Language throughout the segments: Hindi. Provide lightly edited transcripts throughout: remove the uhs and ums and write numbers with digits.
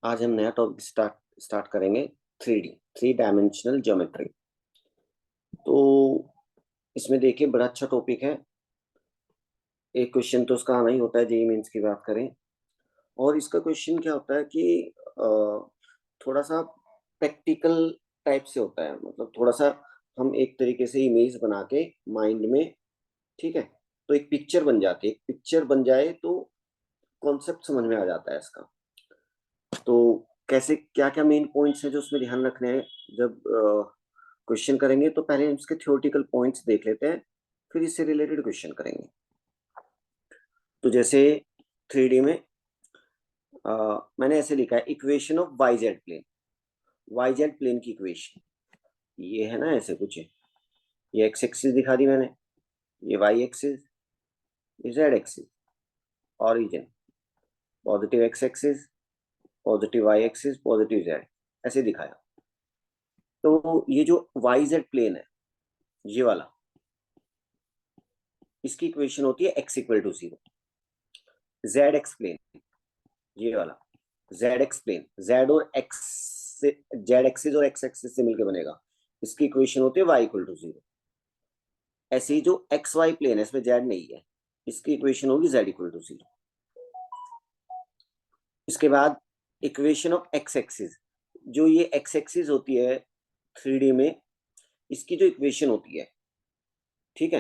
आज हम नया टॉपिक स्टार्ट करेंगे। Three dimensional geometry. तो इसमें देखिए बड़ा अच्छा टॉपिक है। एक क्वेश्चन तो उसका आना ही होता है, जेई मेंस की बात करें। और इसका क्वेश्चन क्या होता है कि थोड़ा सा प्रैक्टिकल टाइप से होता है, मतलब थोड़ा सा हम एक तरीके से इमेज बना के माइंड में, ठीक है, तो एक पिक्चर बन जाती है। एक पिक्चर बन जाए तो कॉन्सेप्ट समझ में आ जाता है इसका। तो कैसे क्या क्या मेन पॉइंट्स हैं जो उसमें ध्यान रखने हैं जब क्वेश्चन करेंगे, तो पहले हम इसके थ्योरेटिकल पॉइंट्स देख लेते हैं, फिर इससे रिलेटेड क्वेश्चन करेंगे। तो जैसे थ्री में मैंने ऐसे लिखा है, equation of Y Z plane. Y Z plane की इक्वेशन ये है ना, ऐसे कुछ है। ये एक्स एक्सिस दिखा दी मैंने, ये वाई एक्सिस, ये Z axis, origin, positive x axis, positive Y axis, positive Z, ऐसे दिखाया। तो ये जो वाई जेड प्लेन है, ये वाला, इसकी इक्वेशन होती है x equal to 0। Z X plane, ये वाला जेड एक्स प्लेन, जेड और एक्स से, जेड एक्सिस और एक्स एक्सिस से मिलकर बनेगा, इसकी इक्वेशन होती है वाई इक्वल टू 0। ऐसे ही जो एक्स वाई प्लेन है, इसमें जेड नहीं है, इसकी इक्वेशन होगी जेड इक्वल टू 0। इसके बाद इक्वेशन ऑफ एक्स एक्सिस, जो ये एक्स एक्सिस होती है थ्री में, इसकी जो इक्वेशन होती है, ठीक है,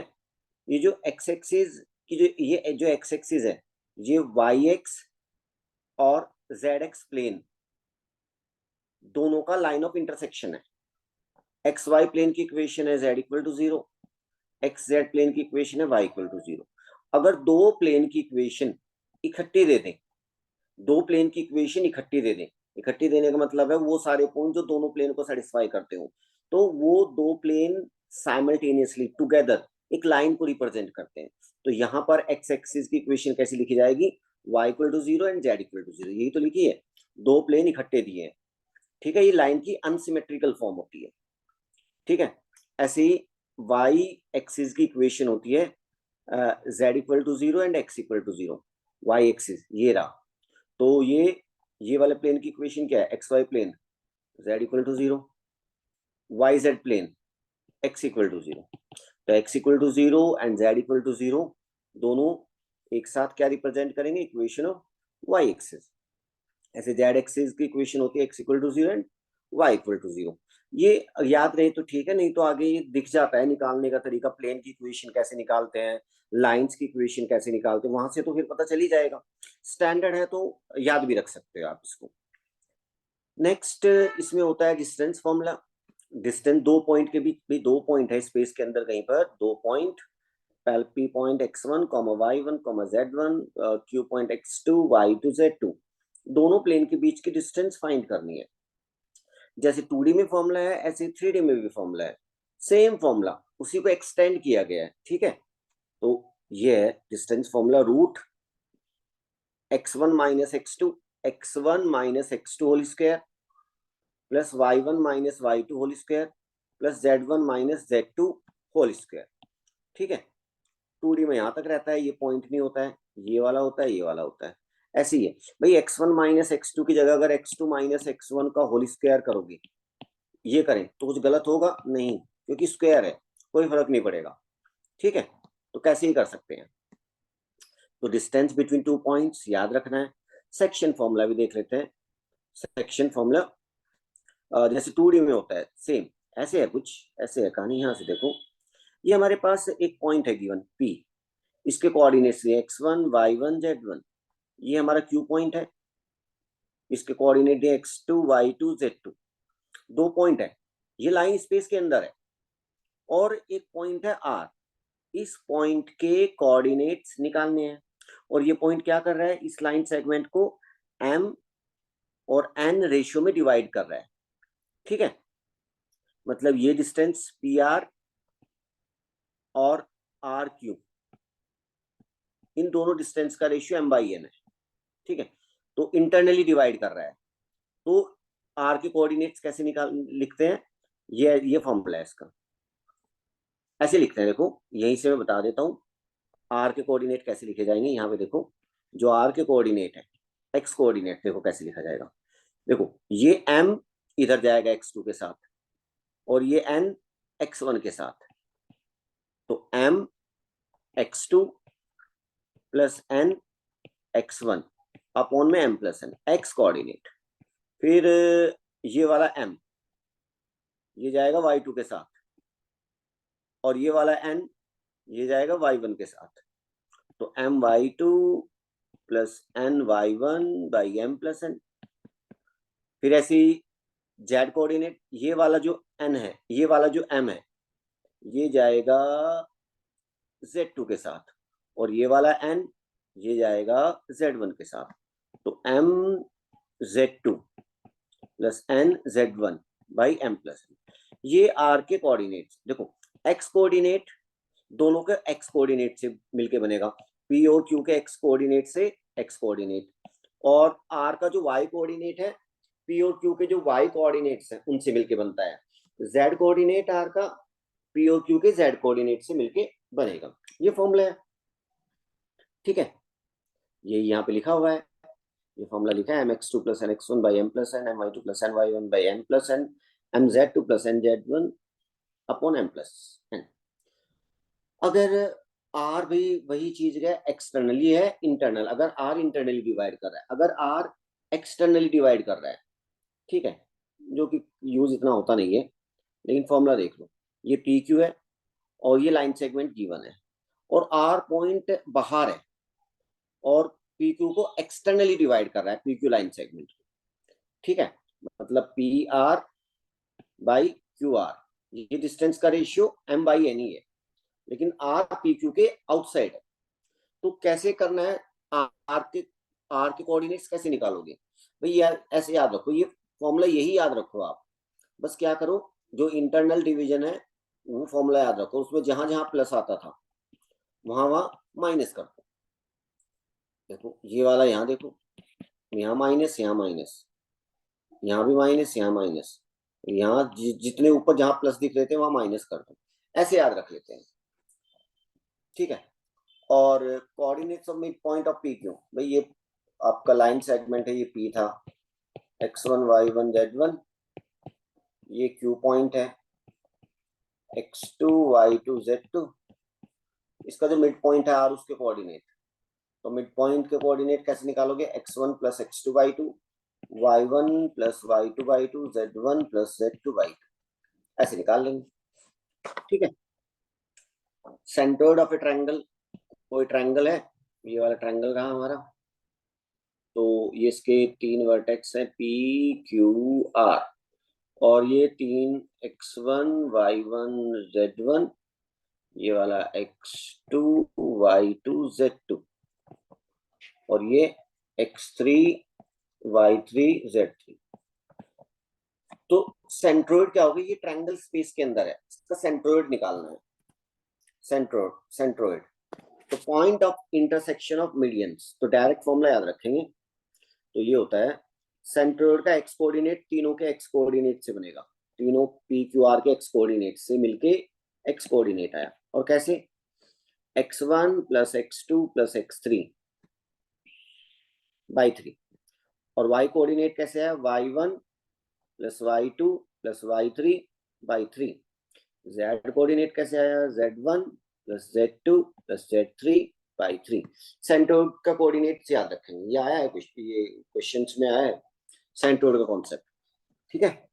ये जो एक्स एक्सिस की ये जो एक्स एक्सिस है, ये वाई एक्स और जेड एक्स प्लेन दोनों का लाइन ऑफ इंटरसेक्शन है। एक्स वाई प्लेन की इक्वेशन है Z equal to 0, X Z plane की इक्वेशन है वाई इक्वल टू 0। अगर दो प्लेन की इक्वेशन इकट्ठी दे दें, दो प्लेन की इक्वेशन इकट्ठी दे दें, इकट्ठी देने का मतलब है वो सारे पॉइंट जो दोनों प्लेन को सेटिस्फाई करते हो, तो वो दो प्लेन साइमल्टेनियसली टुगेदर एक लाइन को रिप्रेजेंट करते हैं। तो यहाँ पर एक्स एक्सिस की इक्वेशन कैसी लिखी जाएगी, Y equal to 0 and Z equal to 0, यही तो लिखी है। दो प्लेन इकट्ठे दिए हैं, ठीक है, ये लाइन की अनसिमेट्रिकल फॉर्म होती है, ठीक है। ऐसे ही वाई एक्सिस की इक्वेशन होती है Z equal to 0 and X equal to 0। Y axis ये रहा, तो ये वाले प्लेन की इक्वेशन क्या है, x Y plane z equal to 0, y Z plane x equal to 0। तो x equal to 0 and Z equal to 0 दोनों एक साथ क्या रिप्रेजेंट करेंगे, इक्वेशन ऑफ वाई एक्सिस। ऐसे जेड एक्सिस की इक्वेशन होती है x equal to 0 and y equal to 0। ये याद रहे तो ठीक है, नहीं तो आगे ये दिख जाता है निकालने का तरीका, प्लेन की इक्वेशन कैसे निकालते हैं, लाइंस की इक्वेशन कैसे निकालते हैं, वहां से तो फिर पता चल ही जाएगा। स्टैंडर्ड है तो याद भी रख सकते हो आप इसको। नेक्स्ट इसमें होता है डिस्टेंस फॉर्मूला। डिस्टेंस दो पॉइंट के बीच भी, दो पॉइंट है स्पेस के अंदर कहीं पर, दो point, P point x1 y1 z1, q point x2 y2 z2, दोनों प्लेन के बीच की डिस्टेंस फाइंड करनी है। जैसे 2D में फॉर्मूला है, ऐसे 3D में भी फॉर्मूला है, सेम फॉर्मूला, उसी को एक्सटेंड किया गया है, ठीक है। तो ये है distance formula, root x1 minus x2, x1 minus x2 whole square plus y1 minus y2 whole square plus z1 minus z2 whole square, ठीक है। 2D में यहां तक रहता है, ये पॉइंट नहीं होता है, ये वाला होता है, ये वाला होता है। ऐसे ही है भाई, x1 माइनस x2 की जगह अगर x2 माइनस x1 का होल स्क्वायर करोगे, ये करें तो कुछ गलत होगा नहीं, क्योंकि स्क्वायर है, कोई फर्क नहीं पड़ेगा, ठीक है। तो कैसे ही कर सकते हैं। तो डिस्टेंस बिटवीन टू पॉइंट्स याद रखना है। सेक्शन फॉर्मूला भी देख लेते हैं। सेक्शन फॉर्मूला जैसे 2D में होता है सेम, ऐसे है कुछ, ऐसे है कहानी। यहाँ से देखो, ये हमारे पास एक पॉइंट है गिवन P, इसके कोऑर्डिनेट्स x1 y1 z1, ये हमारा Q पॉइंट है, इसके कोऑर्डिनेट है x2 y2 z2। दो पॉइंट है, ये लाइन स्पेस के अंदर है। और एक पॉइंट है R, इस पॉइंट के कोऑर्डिनेट्स निकालने हैं। और ये पॉइंट क्या कर रहा है, इस लाइन सेगमेंट को M और N रेशियो में डिवाइड कर रहा है, ठीक है। मतलब ये डिस्टेंस PR और RQ, इन दोनों डिस्टेंस का रेशियो M/N है, ठीक है। तो इंटरनली डिवाइड कर रहा है। तो R के कोऑर्डिनेट्स कैसे लिखते हैं, ये फॉर्मूला है इसका, ऐसे लिखते हैं। देखो यहीं से मैं बता देता हूँ R के कोऑर्डिनेट कैसे लिखे जाएंगे। यहाँ पे देखो, जो R के कोऑर्डिनेट है, एक्स कोऑर्डिनेट देखो कैसे लिखा जाएगा, देखो ये m इधर जाएगा x2 के साथ और ये n x1 के साथ, तो m x2 plus n x1 upon में m plus n, x coordinate. फिर ये वाला m ये जाएगा y2 के साथ और ये वाला n ये जाएगा y1 के साथ, तो m y2 plus n y1 by m plus n। फिर ऐसी z कोऑर्डिनेट, ये वाला जो n है, ये वाला जो m है, ये जाएगा z2 के साथ और ये वाला n ये जाएगा z1 के साथ, तो m z2 plus n z1 by m plus n। ये r के कोऑर्डिनेट्स। देखो x कोऑर्डिनेट दोनों के x कोऑर्डिनेट से मिलके बनेगा, p और q के x कोऑर्डिनेट से x कोऑर्डिनेट, और r का जो y कोऑर्डिनेट है p और q के जो y कोऑर्डिनेट्स हैं उनसे मिलके बनता है। z कोऑर्डिनेट r का p और q के z कोऑर्डिनेट से मिलके बनेगा, ये फॉर्मूला है। ठीक है, ये यहाँ पे लिखा हुआ है, ये फॉर्मूला लिखा है mx2 plus nx1 by m plus n, my2 plus ny1 by m plus n, mz2 plus nz1 upon m plus n। अगर r भी वही चीज है, एक्सटर्नली है इंटरनल, अगर r इंटरनली डिवाइड कर रहा है, अगर r एक्सटर्नली डिवाइड कर रहा है, ठीक है, जो कि यूज इतना होता नहीं है, लेकिन फॉर्मूला देख लो, ये पी क्यू है और ये लाइन सेगमेंट गिवन है और r पॉइंट बाहर है और पी क्यू को एक्सटर्नली डिवाइड कर रहा है, पी क्यू लाइन सेगमेंट, ठीक है, मतलब P R by Q R, ये डिस्टेंस का रेशियो m बाई एन ही है, लेकिन r पी क्यू के आउटसाइड है। तो कैसे करना है, r के कोऑर्डिनेट्स कैसे निकालोगे भाई यार, ऐसे याद रखो, ये फॉर्मूला यही याद रखो आप, बस क्या करो, जो इंटरनल डिवीजन है वो फॉर्मूला याद रखो, उसमें जहां जहां प्लस आता था वहां वहां माइनस कर दो। देखो ये वाला यहाँ देखो, यहाँ माइनस, यहाँ माइनस, यहाँ भी माइनस, यहाँ माइनस, यहाँ जितने ऊपर जहां प्लस दिख रहे थे वहां माइनस कर दो, ऐसे याद रख लेते हैं। ठीक है, और coordinates of mid point of P Q, भाई ये आपका लाइन सेगमेंट है, ये पी था, x1 y1 z1, ये क्यू पॉइंट है x2 y2 z2, इसका जो मिड पॉइंट है r उसके कोऑर्डिनेट, तो मिड पॉइंट के कोऑर्डिनेट कैसे निकालोगे, x1 plus x2 y2, y1 plus y2 y2, z1 plus z2 y2, ऐसे निकाल लेंगे। ठीक है, सेंटर्ड ऑफ ए ट्रायंगल, कोई ट्रायंगल है, ये वाला ट्रायंगल रहा हमारा, तो ये इसके 3 वर्टेक्स है पी क्यू आर, और ये 3 x1 y1 z1, ये वाला x2 y2 z2, और ये x3 y3 z3। तो सेंट्रोइड क्या होगा, ये ट्रायंगल स्पेस के अंदर है, इसका सेंट्रोइड निकालना है, सेंट्रोइड। तो point of intersection of medians, तो डायरेक्ट फॉर्मूला याद रखेंगे, तो ये होता है सेंट्रोइड का एक्स कोऑर्डिनेट तीनों के एक्स कोऑर्डिनेट से बनेगा, तीनों पी क्यू आर के एक्स कोऑर्डिनेट से मिलके एक्स कोऑर्डिनेट आया, और कैसे, x1 plus x2 plus x3 by 3, और y कोऑर्डिनेट कैसे है, y1 plus y2 plus y3 by 3, z coordinate कैसे आया, z1 plus z2 plus z3 by 3। Centroid का कोऑर्डिनेट याद रखेंगे, ये आया है कुछ, ये क्वेश्चंस में आया है सेंट्रोइड का कॉन्सेप्ट। ठीक है,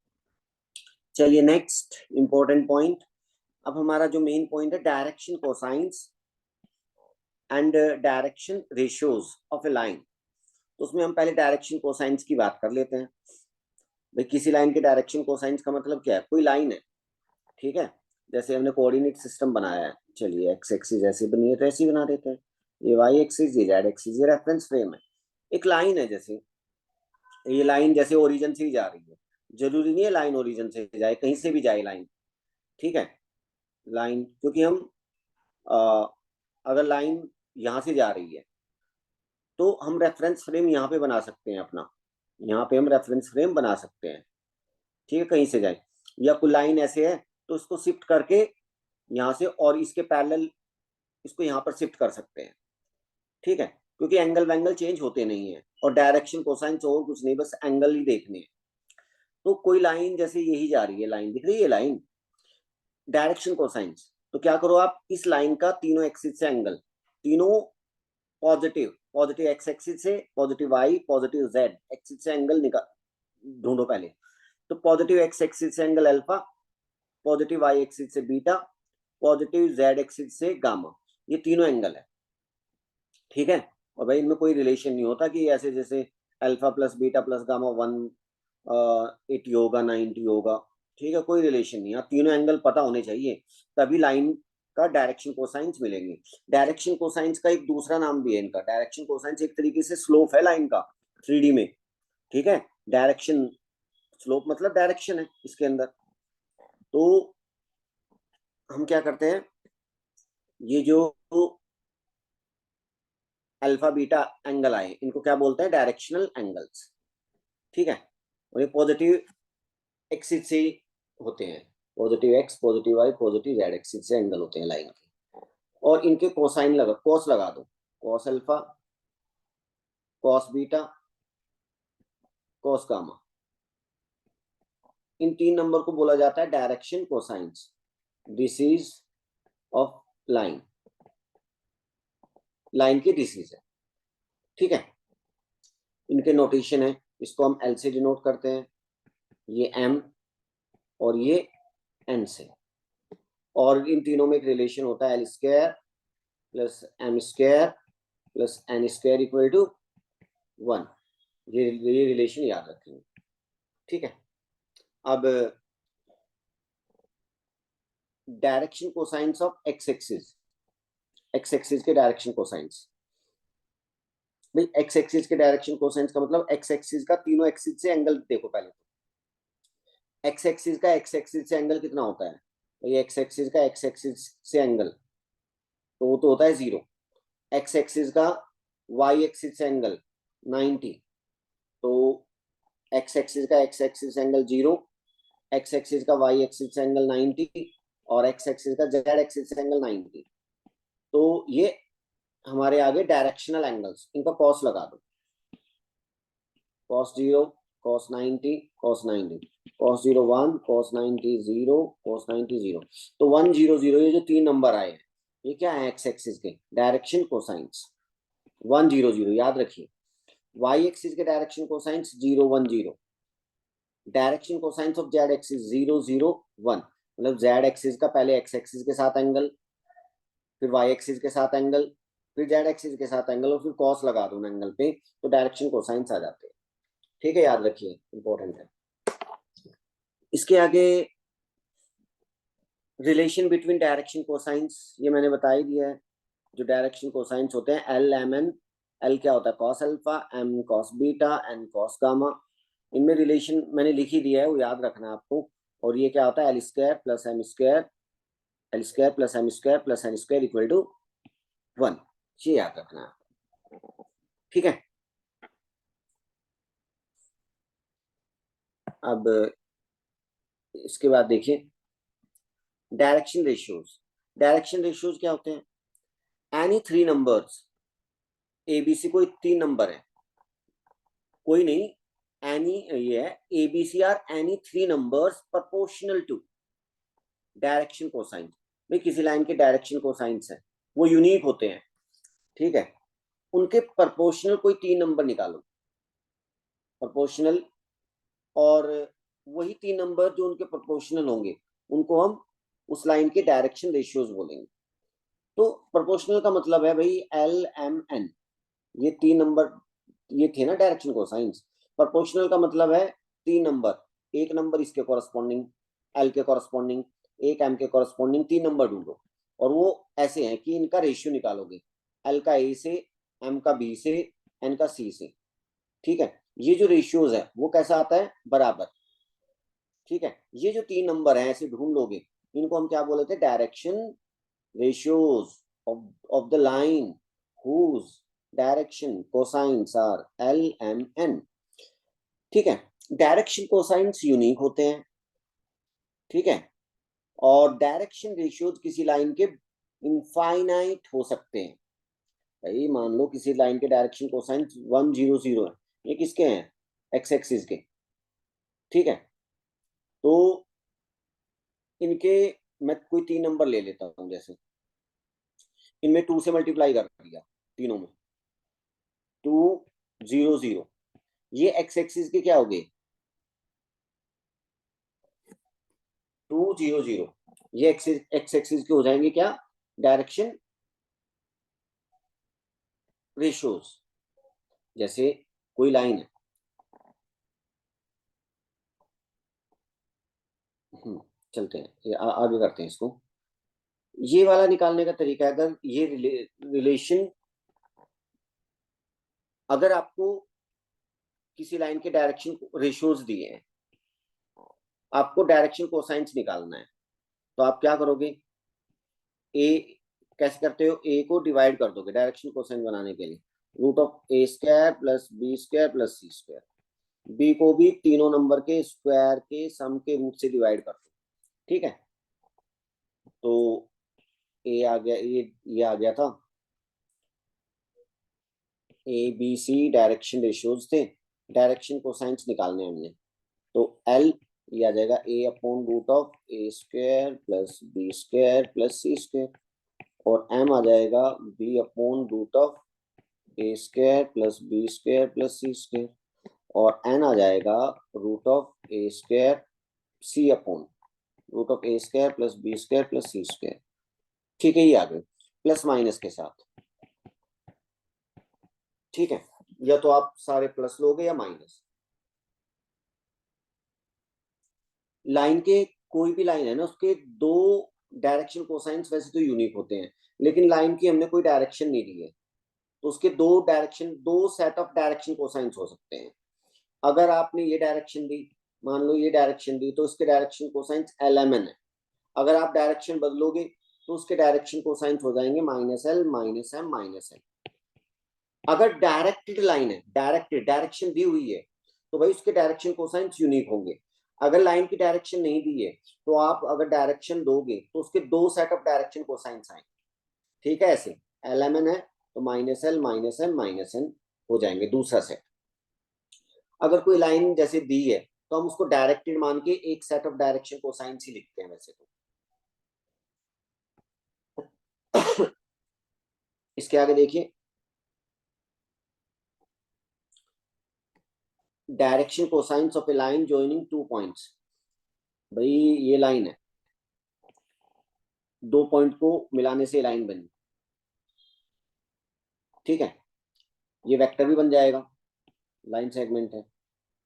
चलिए नेक्स्ट इंपॉर्टेंट पॉइंट, अब हमारा जो मेन पॉइंट है direction cosines and direction ratios of a line, तो उसमें हम पहले डायरेक्शन कोसाइंस की बात कर लेते हैं। भाई किसी लाइन के डायरेक्शन कोसाइंस का मतलब क्या है, कोई लाइन है, ठीक है, जैसे हमने कोऑर्डिनेट सिस्टम बनाया है, चलिए एक्स एक्सिस ऐसी बनी है तो ऐसी बना देते हैं, ये वाई एक्सिस, ये जेड एक्सिस, ये रेफरेंस फ्रेम है, एक लाइन है, जैसे ये लाइन जैसे ओरिजिन से ही जा रही है, जरूरी नहीं है लाइन ओरिजिन से जाए, कहीं से भी जाए लाइन, ठीक है, लाइन, क्योंकि हम अगर लाइन यहाँ से जा रही है तो हम रेफरेंस फ्रेम यहाँ पे बना सकते हैं अपना, यहाँ पे हम रेफरेंस फ्रेम बना सकते हैं, ठीक है, कहीं से जाए, या कोई लाइन ऐसे है तो उसको शिफ्ट करके यहाँ से और इसके पैरेलल इसको यहाँ पर शिफ्ट कर सकते हैं, ठीक है, क्योंकि एंगल वैंगल चेंज होते नहीं है, और डायरेक्शन कोसाइंस और कुछ नहीं, बस एंगल ही देखने हैं। तो कोई लाइन जैसे यही जा रही है, लाइन दिख रही है, लाइन डायरेक्शन कोसाइंस, तो क्या करो आप, इस लाइन का तीनों एक्सिस से एंगल, तीनों पॉजिटिव, पॉजिटिव एक्स एक्सिस से, positive y, positive z axis से एंगल निकाल ढूंढो पहले। तो पॉजिटिव एक्स एक्सिस से angle alpha, positive Y axis से बीटा, पॉजिटिव जेड एक्सिस से गामा, ये तीनों एंगल है। ठीक है, और भाई इनमें कोई रिलेशन नहीं होता कि ऐसे जैसे alpha plus beta plus gamma 180 होगा 90 होगा। ठीक है, कोई रिलेशन नहीं है, तीनों एंगल पता होने चाहिए, तभी लाइन का डायरेक्शन कोसाइंस मिलेंगे। डायरेक्शन कोसाइंस का एक दूसरा नाम भी है इनका, डायरेक्शन कोसाइंस एक तरीके से स्लोप है लाइन का 3D में। ठीक है, डायरेक्शन, स्लोप मतलब डायरेक्शन है इसके अंदर। तो हम क्या करते हैं, ये जो अल्फा बीटा एंगल आए, इनको क्या बोलते हैं, डायरेक्शनल एंगल्स। ठीक है, और ये पॉजिटिव एक्सिस से होते हैं, positive x, positive y, positive z axis से एंगल होते हैं लाइन के। और इनके कोसाइन लगा, कॉस लगा दो, cos alpha, cos beta, cos gamma, इन तीन नंबर को बोला जाता है direction cosines. This is of line, line की दिस इज है। ठीक है, इनके नोटेशन है, इसको हम एल से डिनोट करते हैं, ये एम और ये एन से। और इन तीनों में एक रिलेशन होता है, l square plus m square plus n square equal to 1। ये रिलेशन याद रखेंगे। ठीक है, अब direction cosines of x axis, x axis के डायरेक्शन कोसाइंस। भाई एक्स एक्सिस के डायरेक्शन कोसाइंस का मतलब, एक्स एक्सिस का तीनों एक्सिस से एंगल देखो पहले। एक्स एक्सिस का एक्स एक्सिस से एंगल कितना होता है, तो ये एक्स एक्सिस का एक्स एक्सिस से एंगल, तो वो तो होता है 0। एक्स एक्सिस का वाई एक्सिस से एंगल 90, तो एक्स एक्सिस का x axis angle 0, x axis का वाई एक्सिस एंगल 90, और एक्स एक्सिस का जेड एक्सिस एंगल 90। तो ये हमारे आगे डायरेक्शनल एंगल्स, इनका कॉस लगा दो, cos 0, cos 90, cos 90, cos 0 1, cos 90 0, cos 90 0। तो 1 0 0, ये जो तीन नंबर आए हैं, ये क्या है, एक्स एक्सिस के डायरेक्शन कोसाइंस 1 0 0, याद रखिए। वाई एक्सिस के direction cosines 0 1 0, direction cosines of Z axis 0 0 1, मतलब जेड एक्सिस का पहले एक्स एक्सिस के साथ एंगल, फिर वाई एक्सिस के साथ एंगल, फिर जेड एक्सिस के साथ एंगल, और फिर कॉस लगा दो एंगल पे, तो डायरेक्शन कोसाइंस आ जाते हैं। ठीक है, याद रखिए, इंपॉर्टेंट है। इसके आगे रिलेशन बिटवीन डायरेक्शन कोसाइंस, ये मैंने बता ही दिया है। जो डायरेक्शन कोसाइंस होते हैं, एल एम एन, एल क्या होता है, cos alpha, m cos beta, n cos gamma. इनमें रिलेशन मैंने लिख ही दिया है, वो याद रखना है आपको। और ये क्या होता है, l square plus m square, l square plus m square plus n square equal to 1, ये याद रखना है। ठीक है, अब इसके बाद देखिए डायरेक्शन रेशियोज। डायरेक्शन रेशियोज क्या होते हैं, एनी थ्री नंबर्स, एबीसी कोई तीन नंबर है, कोई नहीं, एनी, ये है a b c are any three numbers proportional to direction cosine. भाई किसी लाइन के डायरेक्शन कोसाइंस है, वो यूनिक होते हैं। ठीक है, उनके प्रोपोर्शनल कोई तीन नंबर निकालो, प्रोपोर्शनल, और वही तीन नंबर जो उनके प्रोपोर्शनल होंगे, उनको हम उस लाइन के डायरेक्शन रेशियोज बोलेंगे। तो प्रोपोर्शनल का मतलब है भाई एल एम एन, ये तीन नंबर, ये थे ना डायरेक्शन कोसाइंस। प्रोपोर्शनल का मतलब है तीन नंबर, एक नंबर इसके कॉरस्पॉन्डिंग, एल के कॉरस्पॉन्डिंग, एक एम के कॉरस्पॉन्डिंग, तीन नंबर ढूंढो, और वो ऐसे हैं कि इनका रेशियो निकालोगे, एल का ए से, एम का बी से, एन का सी से। ठीक है, ये जो रेशियोज है वो कैसा आता है, बराबर। ठीक है, ये जो तीन नंबर है ऐसे ढूंढ लोगे, इनको हम क्या बोले थे, direction ratios of the line whose direction cosines are L M N। ठीक है, डायरेक्शन कोसाइंस यूनिक होते हैं। ठीक है, और डायरेक्शन रेशियोज किसी लाइन के इनफाइनाइट हो सकते हैं, भाई मान लो किसी लाइन के डायरेक्शन कोसाइन 100 है, ये किसके हैं, एक्स एक्सिस के, ठीक है। तो इनके मैं कोई 3 नंबर ले लेता हूँ, जैसे इनमें 2 से मल्टीप्लाई कर दिया तीनों में, 200, ये एक्स एक्सिस के क्या हो गए, 200, ये एक्स एक्सिस के हो जाएंगे क्या, डायरेक्शन रेशियोज। जैसे कोई लाइन है, चलते हैं ये आगे करते हैं इसको। ये वाला निकालने का तरीका है, अगर ये रिलेशन, अगर आपको किसी लाइन के डायरेक्शन रेशियोज दिए हैं, आपको डायरेक्शन कोसाइंस निकालना है, तो आप क्या करोगे, ए कैसे करते हो, ए को डिवाइड कर दोगे डायरेक्शन कोसाइन बनाने के लिए, root of A square plus B square plus C square, b को भी तीनों नंबर के स्क्वायर के सम के रूट से डिवाइड कर दो, ठीक है। तो ए आ गया, ये आ गया था, A B C direction ratios थे, डायरेक्शन कोसाइंस निकालने हमने, तो एल ये आ जाएगा A upon root of A square plus B square plus C square, और एम आ जाएगा B upon root of A square plus B square plus C square, और एन आ जाएगा root of A square C upon root of A square plus B square plus C square, ठीक है। ये आ गए प्लस माइनस के साथ, ठीक है, या तो आप सारे प्लस लोगे या माइनस। लाइन के कोई भी लाइन है ना, उसके दो डायरेक्शन कोसाइंस वैसे तो यूनिक होते हैं, लेकिन लाइन की हमने कोई डायरेक्शन नहीं दी है, तो उसके दो डायरेक्शन, दो सेट ऑफ डायरेक्शन कोसाइंस हो सकते हैं। अगर आपने ये डायरेक्शन दी, मान लो ये डायरेक्शन दी, तो उसके डायरेक्शन कोसाइंस LMN है। अगर आप डायरेक्शन बदलोगे तो उसके डायरेक्शन कोसाइंस हो जाएंगे -L -M -N। अगर डायरेक्टेड लाइन है, डायरेक्टेड डायरेक्शन दी हुई है, तो भाई उसके डायरेक्शन कोसाइंस यूनिक होंगे। अगर लाइन की डायरेक्शन नहीं दी है, तो आप अगर डायरेक्शन दोगे तो उसके दो सेट ऑफ डायरेक्शन कोसाइंस आएंगे, ठीक है। ऐसे LMN है तो -L -M -N हो जाएंगे दूसरा सेट। अगर कोई लाइन जैसे दी है, तो हम उसको डायरेक्टेड मान के एक सेट ऑफ डायरेक्शन कोसाइंस ही लिखते हैं वैसे तो। इसके आगे देखिए, direction cosines of a line joining 2 points. भाई ये लाइन है, 2 पॉइंट को मिलाने से लाइन बनी, ठीक है। ये वेक्टर भी बन जाएगा, लाइन सेगमेंट है।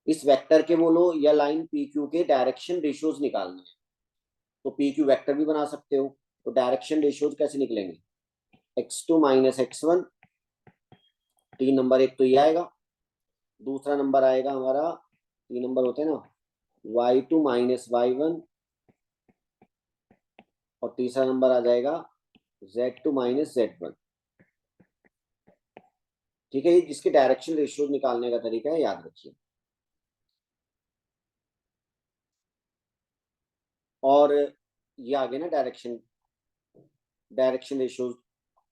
इस वेक्टर के बोलो या लाइन PQ के डायरेक्शन रेशियोज निकालने हैं, तो PQ वेक्टर भी बना सकते हो। तो डायरेक्शन रेशियोज कैसे निकलेंगे, x2 -x1, 3 नंबर, एक तो ये आएगा, दूसरा नंबर आएगा हमारा, 3 नंबर होते हैं ना, y2 -y1, और तीसरा नंबर आ जाएगा z2 -z1, ठीक है। ये जिसके डायरेक्शन रेशियोज निकालने का तरीका है, याद रखिए। और ये आ गए ना direction, direction ratios,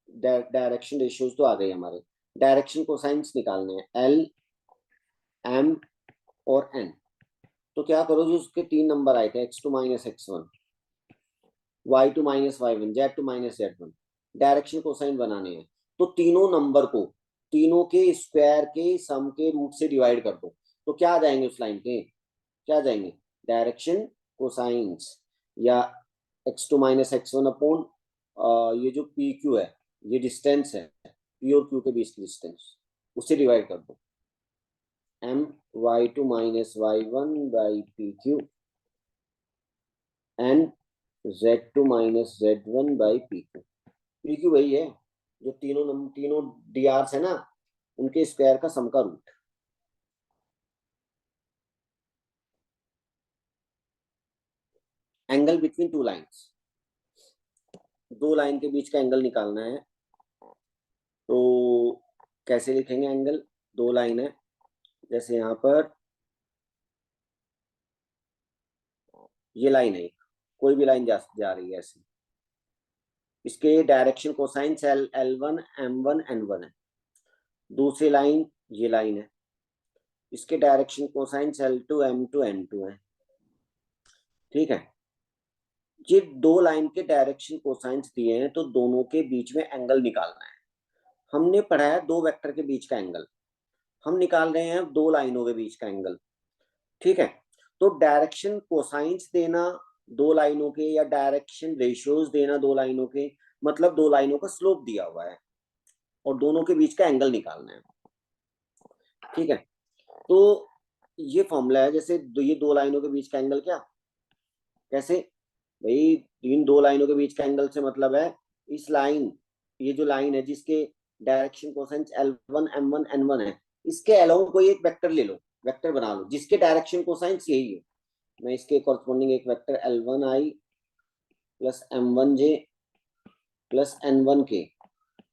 direction ratios तो आ गए हमारे। डायरेक्शन कोसाइंस निकालने हैं L M और N। तो क्या करो, जो उसके 3 नंबर आए थे, x2 -x1, y2 -y1, z2 -z1, direction cosine बनाने हैं, तो तीनों नंबर को तीनों के स्क्वायर के सम के रूट से डिवाइड कर दो, तो क्या आ जाएंगे उस लाइन के, क्या आ जाएंगे, डायरेक्शन कोसाइंस, या x2 -x1 अपॉन ये जो PQ है, ये डिस्टेंस है P और Q के बीच की डिस्टेंस, उससे डिवाइड कर दो, M y2 -y1 by PQ n z2 -z1 by PQ। PQ वही है जो तीनों DRs है ना, उनके स्क्वायर का सम का root. Angle between two lines, दो लाइन के बीच का एंगल निकालना है, तो कैसे लिखेंगे एंगल, दो लाइन है, जैसे यहाँ पर ये लाइन है, कोई भी लाइन जा रही है ऐसे, इसके direction cosines L1 M1 N1 है। दूसरी लाइन ये लाइन है, इसके direction cosines L2 M2 N2 है। ठीक है, ये दो लाइन के डायरेक्शन कोसाइंस दिए हैं, तो दोनों के बीच में एंगल निकालना है। हमने पढ़ा है दो वेक्टर के बीच का एंगल, हम निकाल रहे हैं दो लाइनों के बीच का एंगल। ठीक है, तो डायरेक्शन कोसाइंस देना दो लाइनों के या डायरेक्शन रेशियोज देना दो लाइनों के, मतलब दो लाइनों का स्लोप दिया हुआ है और दोनों के बीच का एंगल निकालना है। ठीक है, तो ये फॉर्मूला है, जैसे ये दो लाइनों के बीच का एंगल क्या, कैसे भाई, इन दो लाइनों के बीच का एंगल से मतलब है इस लाइन, ये जो लाइन है जिसके direction cosines L1 M1 N1 है, इसके अलोंग कोई एक वेक्टर ले लो, वेक्टर बना लो जिसके डायरेक्शन कोसाइंस यही है। मैं इसके कॉरस्पॉन्डिंग एक vector L1I plus M1J plus N1K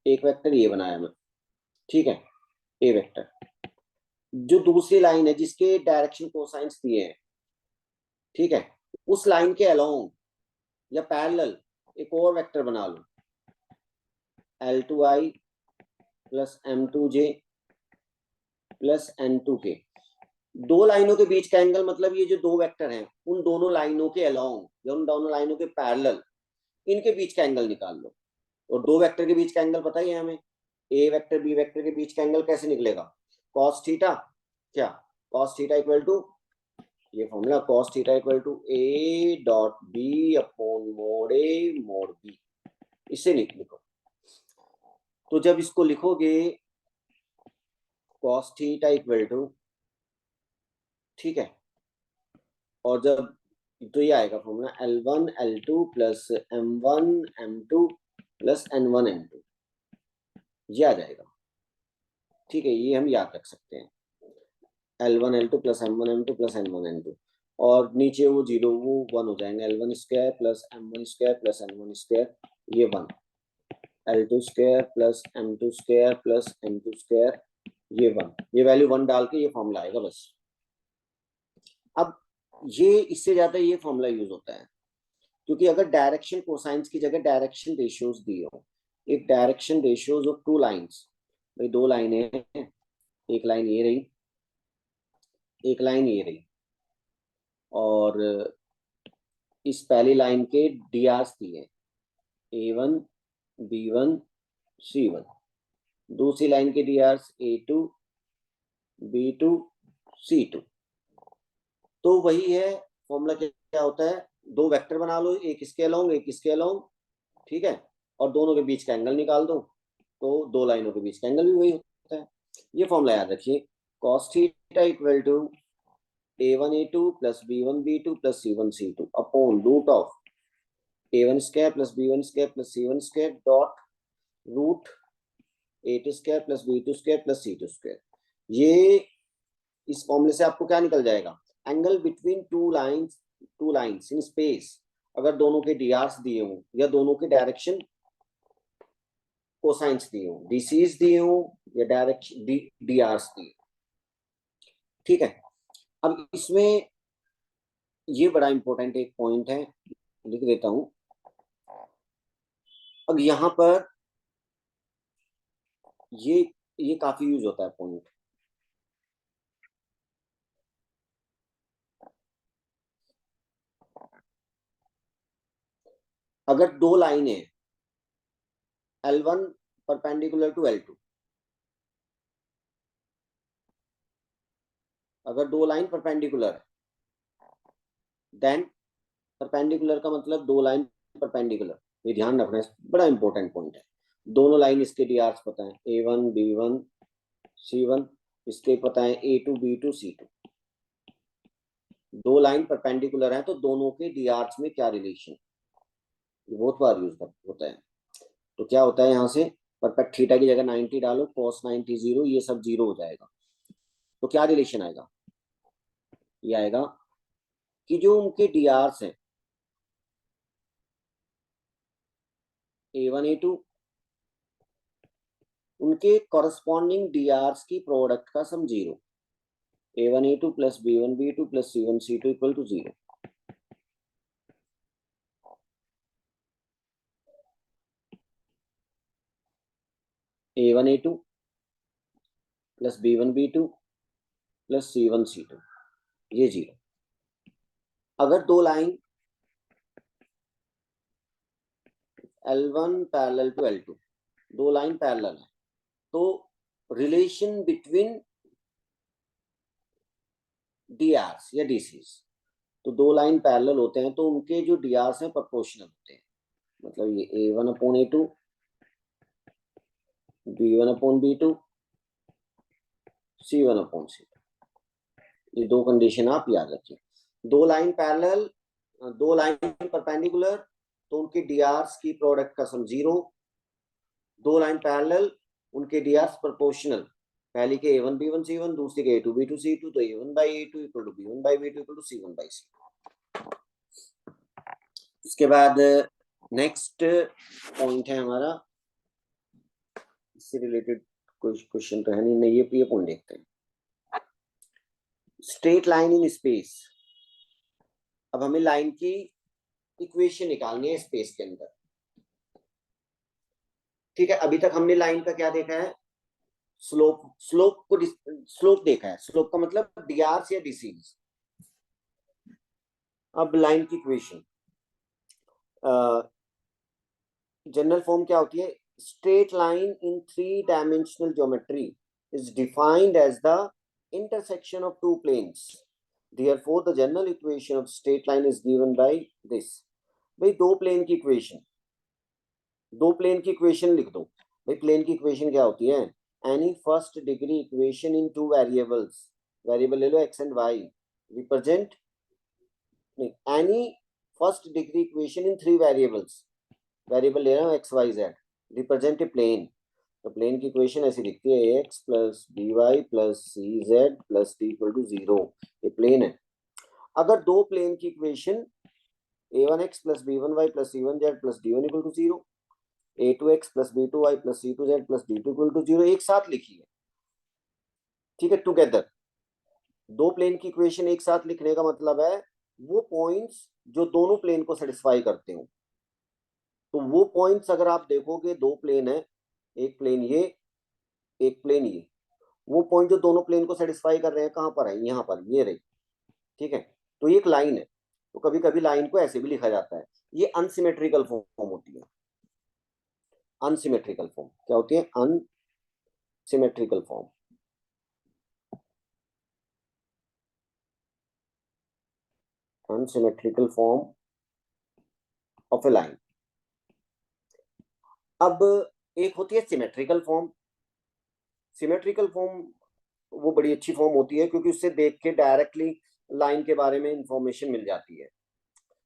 एक वेक्टर ये बनाया मैं। ठीक है, ए वेक्टर। जो दूसरी लाइन है जिसके डायरेक्शन कोसाइंस दिए हैं, ठीक है, उस लाइन के अलोंग या पैरेलल एक और वेक्टर बना लो, L2I plus M2J plus N2K। दो लाइनों के बीच का एंगल मतलब ये जो दो वेक्टर हैं उन दोनों लाइनों के अलोंग या उन दोनों लाइनों के पैरेलल, इनके बीच का एंगल निकाल लो। और दो वेक्टर के बीच का एंगल पता ही है हमें, ए वेक्टर बी वेक्टर के बीच का एंगल कैसे निकलेगा, कॉस थीटा, क्या कॉस थीटा इक्वल टू, ये formula cos theta equal to A dot b upon mod a mod b, इससे लिखो। तो जब इसको लिखोगे कॉस थीटा इक्वल टू, ठीक है, और जब तो ये आएगा formula L1 L2 plus M1 M2 plus N1 N2, ये आ जाएगा। ठीक है, ये हम याद रख सकते हैं, L1 L2 plus M1 M2 plus N1 N2, और नीचे वो जीरो वो वन हो जाएंगे, L1 square plus M1 square plus N1 square, ये one, L2 square plus M2 square plus N2 square, ये वन, ये वैल्यू वन डाल के ये फॉर्मूला आएगा बस। अब ये इससे ज्यादा ये फॉर्मूला यूज होता है, क्योंकि अगर डायरेक्शन कोसाइंस की जगह डायरेक्शन रेशियोज दिए हो, एक direction ratios of two lines, भाई दो लाइनें हैं, एक लाइन ये रही एक लाइन ये रही, और इस पहली लाइन के डीआर्स दिए A1 B1 C1, दूसरी लाइन के डीआर्स A2 B2 C2। तो वही है फॉर्मूला, क्या होता है, दो वेक्टर बना लो, एक इसके अलोंग एक इसके अलोंग, ठीक है, और दोनों के बीच का एंगल निकाल दो, तो दो लाइनों के बीच का एंगल भी वही होता है। ये फॉर्मूला याद रखिए, cos theta equal to A1 A2 plus B1 B2 plus C1 C2 upon root of A1 square plus B1 square plus C1 square dot root A2 square plus B2 square plus C2 square. ये इस फॉर्मूले से आपको क्या निकल जाएगा, angle between two lines in space, अगर दोनों के डीआर्स दिए हों या दोनों के डायरेक्शन कोसाइंस दिए हों, डीसीज दिए हों या डायरेक्शन डीआर्स दिए। ठीक है, अब इसमें ये बड़ा इंपॉर्टेंट एक पॉइंट है, लिख देता हूं। अब यहां पर ये काफी यूज होता है पॉइंट, अगर दो लाइनें L1 परपेंडिकुलर टू L2, अगर दो लाइन परपेंडिकुलर है, देन परपेंडिकुलर का मतलब दो लाइन परपेंडिकुलर, ये ध्यान रखना है, बड़ा इंपॉर्टेंट पॉइंट है। दोनों लाइन इसके डीआर्स पता है, A1 B1 C1, इसके पता है A2 B2 C2। दो लाइन परपेंडिकुलर है तो दोनों के डीआर्स में क्या रिलेशन, ये बहुत बार यूज होता है। तो क्या होता है, यहाँ से परपेक्ट थीटा की जगह 90 डालो, cos 90 0, ये सब जीरो हो जाएगा। तो क्या रिलेशन आएगा, ये आएगा कि जो उनके डीआर्स हैं A1 A2, उनके कॉरस्पॉन्डिंग डीआर्स की प्रोडक्ट का sum zero, A1 A2 plus B1 B2 plus C1 C2 equal to zero. A1 A2 plus B1 B2 plus C1 C2, ये 0। अगर दो line L1 parallel to L2, दो लाइन पैरेलल है, तो रिलेशन बिटवीन DRs या DCs, तो दो लाइन पैरेलल होते हैं तो उनके जो DRs हैं प्रोपोर्शनल होते हैं। मतलब ये A1/A2, B1/B2, C1/C2, ये दो कंडीशन आप याद रखिए। दो लाइन पैरेलल, दो लाइन परपेंडिकुलर, तो उनके DRs की प्रोडक्ट का सम 0। दो लाइन पैरेलल, उनके DRs प्रोपोर्शनल, पहली के A1B1C1, दूसरी के A2B2C2, तो A1/A2 equal to B1/B2 equal to C1/C2। उसके बाद नेक्स्ट पॉइंट है हमारा, इससे रिलेटेड कोई क्वेश्चन तो है नहीं, ये पॉइंट देखते हैं। Straight line in space. अब हमें लाइन की इक्वेशन निकालनी है स्पेस के अंदर, ठीक है। अभी तक हमने लाइन का क्या देखा है, स्लोप देखा है। स्लोप का मतलब DRs या DCs। अब लाइन की इक्वेशन, जनरल फॉर्म क्या होती है, straight line in 3 dimensional geometry is defined as the intersection of two planes, therefore the general equation of straight line is given by this। भाई दो प्लेन की इक्वेशन, दो प्लेन की इक्वेशन लिख दो। भाई प्लेन की इक्वेशन क्या होती है, any first degree equation in two variables, variable ले लो x एंड y, रिप्रेजेंट, नहीं, any first degree equation in 3 variables, variable ले रहा हूँ x y z, represent a plane. तो प्लेन की इक्वेशन ऐसी दिखती है, ax plus by plus cz plus d equal to 0, ये प्लेन है। अगर दो प्लेन की equation a1x plus b1y plus c1z plus d1 equal to 0, a2x plus b2y plus c2z plus d2 equal to 0 एक साथ लिखी है, ठीक है, टुगेदर। दो प्लेन की इक्वेशन एक साथ लिखने का मतलब है वो पॉइंट्स जो दोनों प्लेन को सेटिस्फाई करते हो। तो वो पॉइंट्स अगर आप देखोगे, दो प्लेन है, एक प्लेन ये, एक प्लेन ये, वो पॉइंट जो दोनों प्लेन को सेटिस्फाई कर रहे हैं कहां पर है, यहाँ पर, ये रही, ठीक है। तो ये एक लाइन है। तो कभी कभी लाइन को ऐसे भी लिखा जाता है, ये अनसिमेट्रिकल फॉर्म होती है। अनसिमेट्रिकल फॉर्म क्या होती है, unsymmetrical form. Unsymmetrical form of a line. अब एक होती है सिमेट्रिकल फॉर्म। सिमेट्रिकल फॉर्म वो बड़ी अच्छी फॉर्म होती है क्योंकि उससे देख के डायरेक्टली लाइन के बारे में इंफॉर्मेशन मिल जाती है,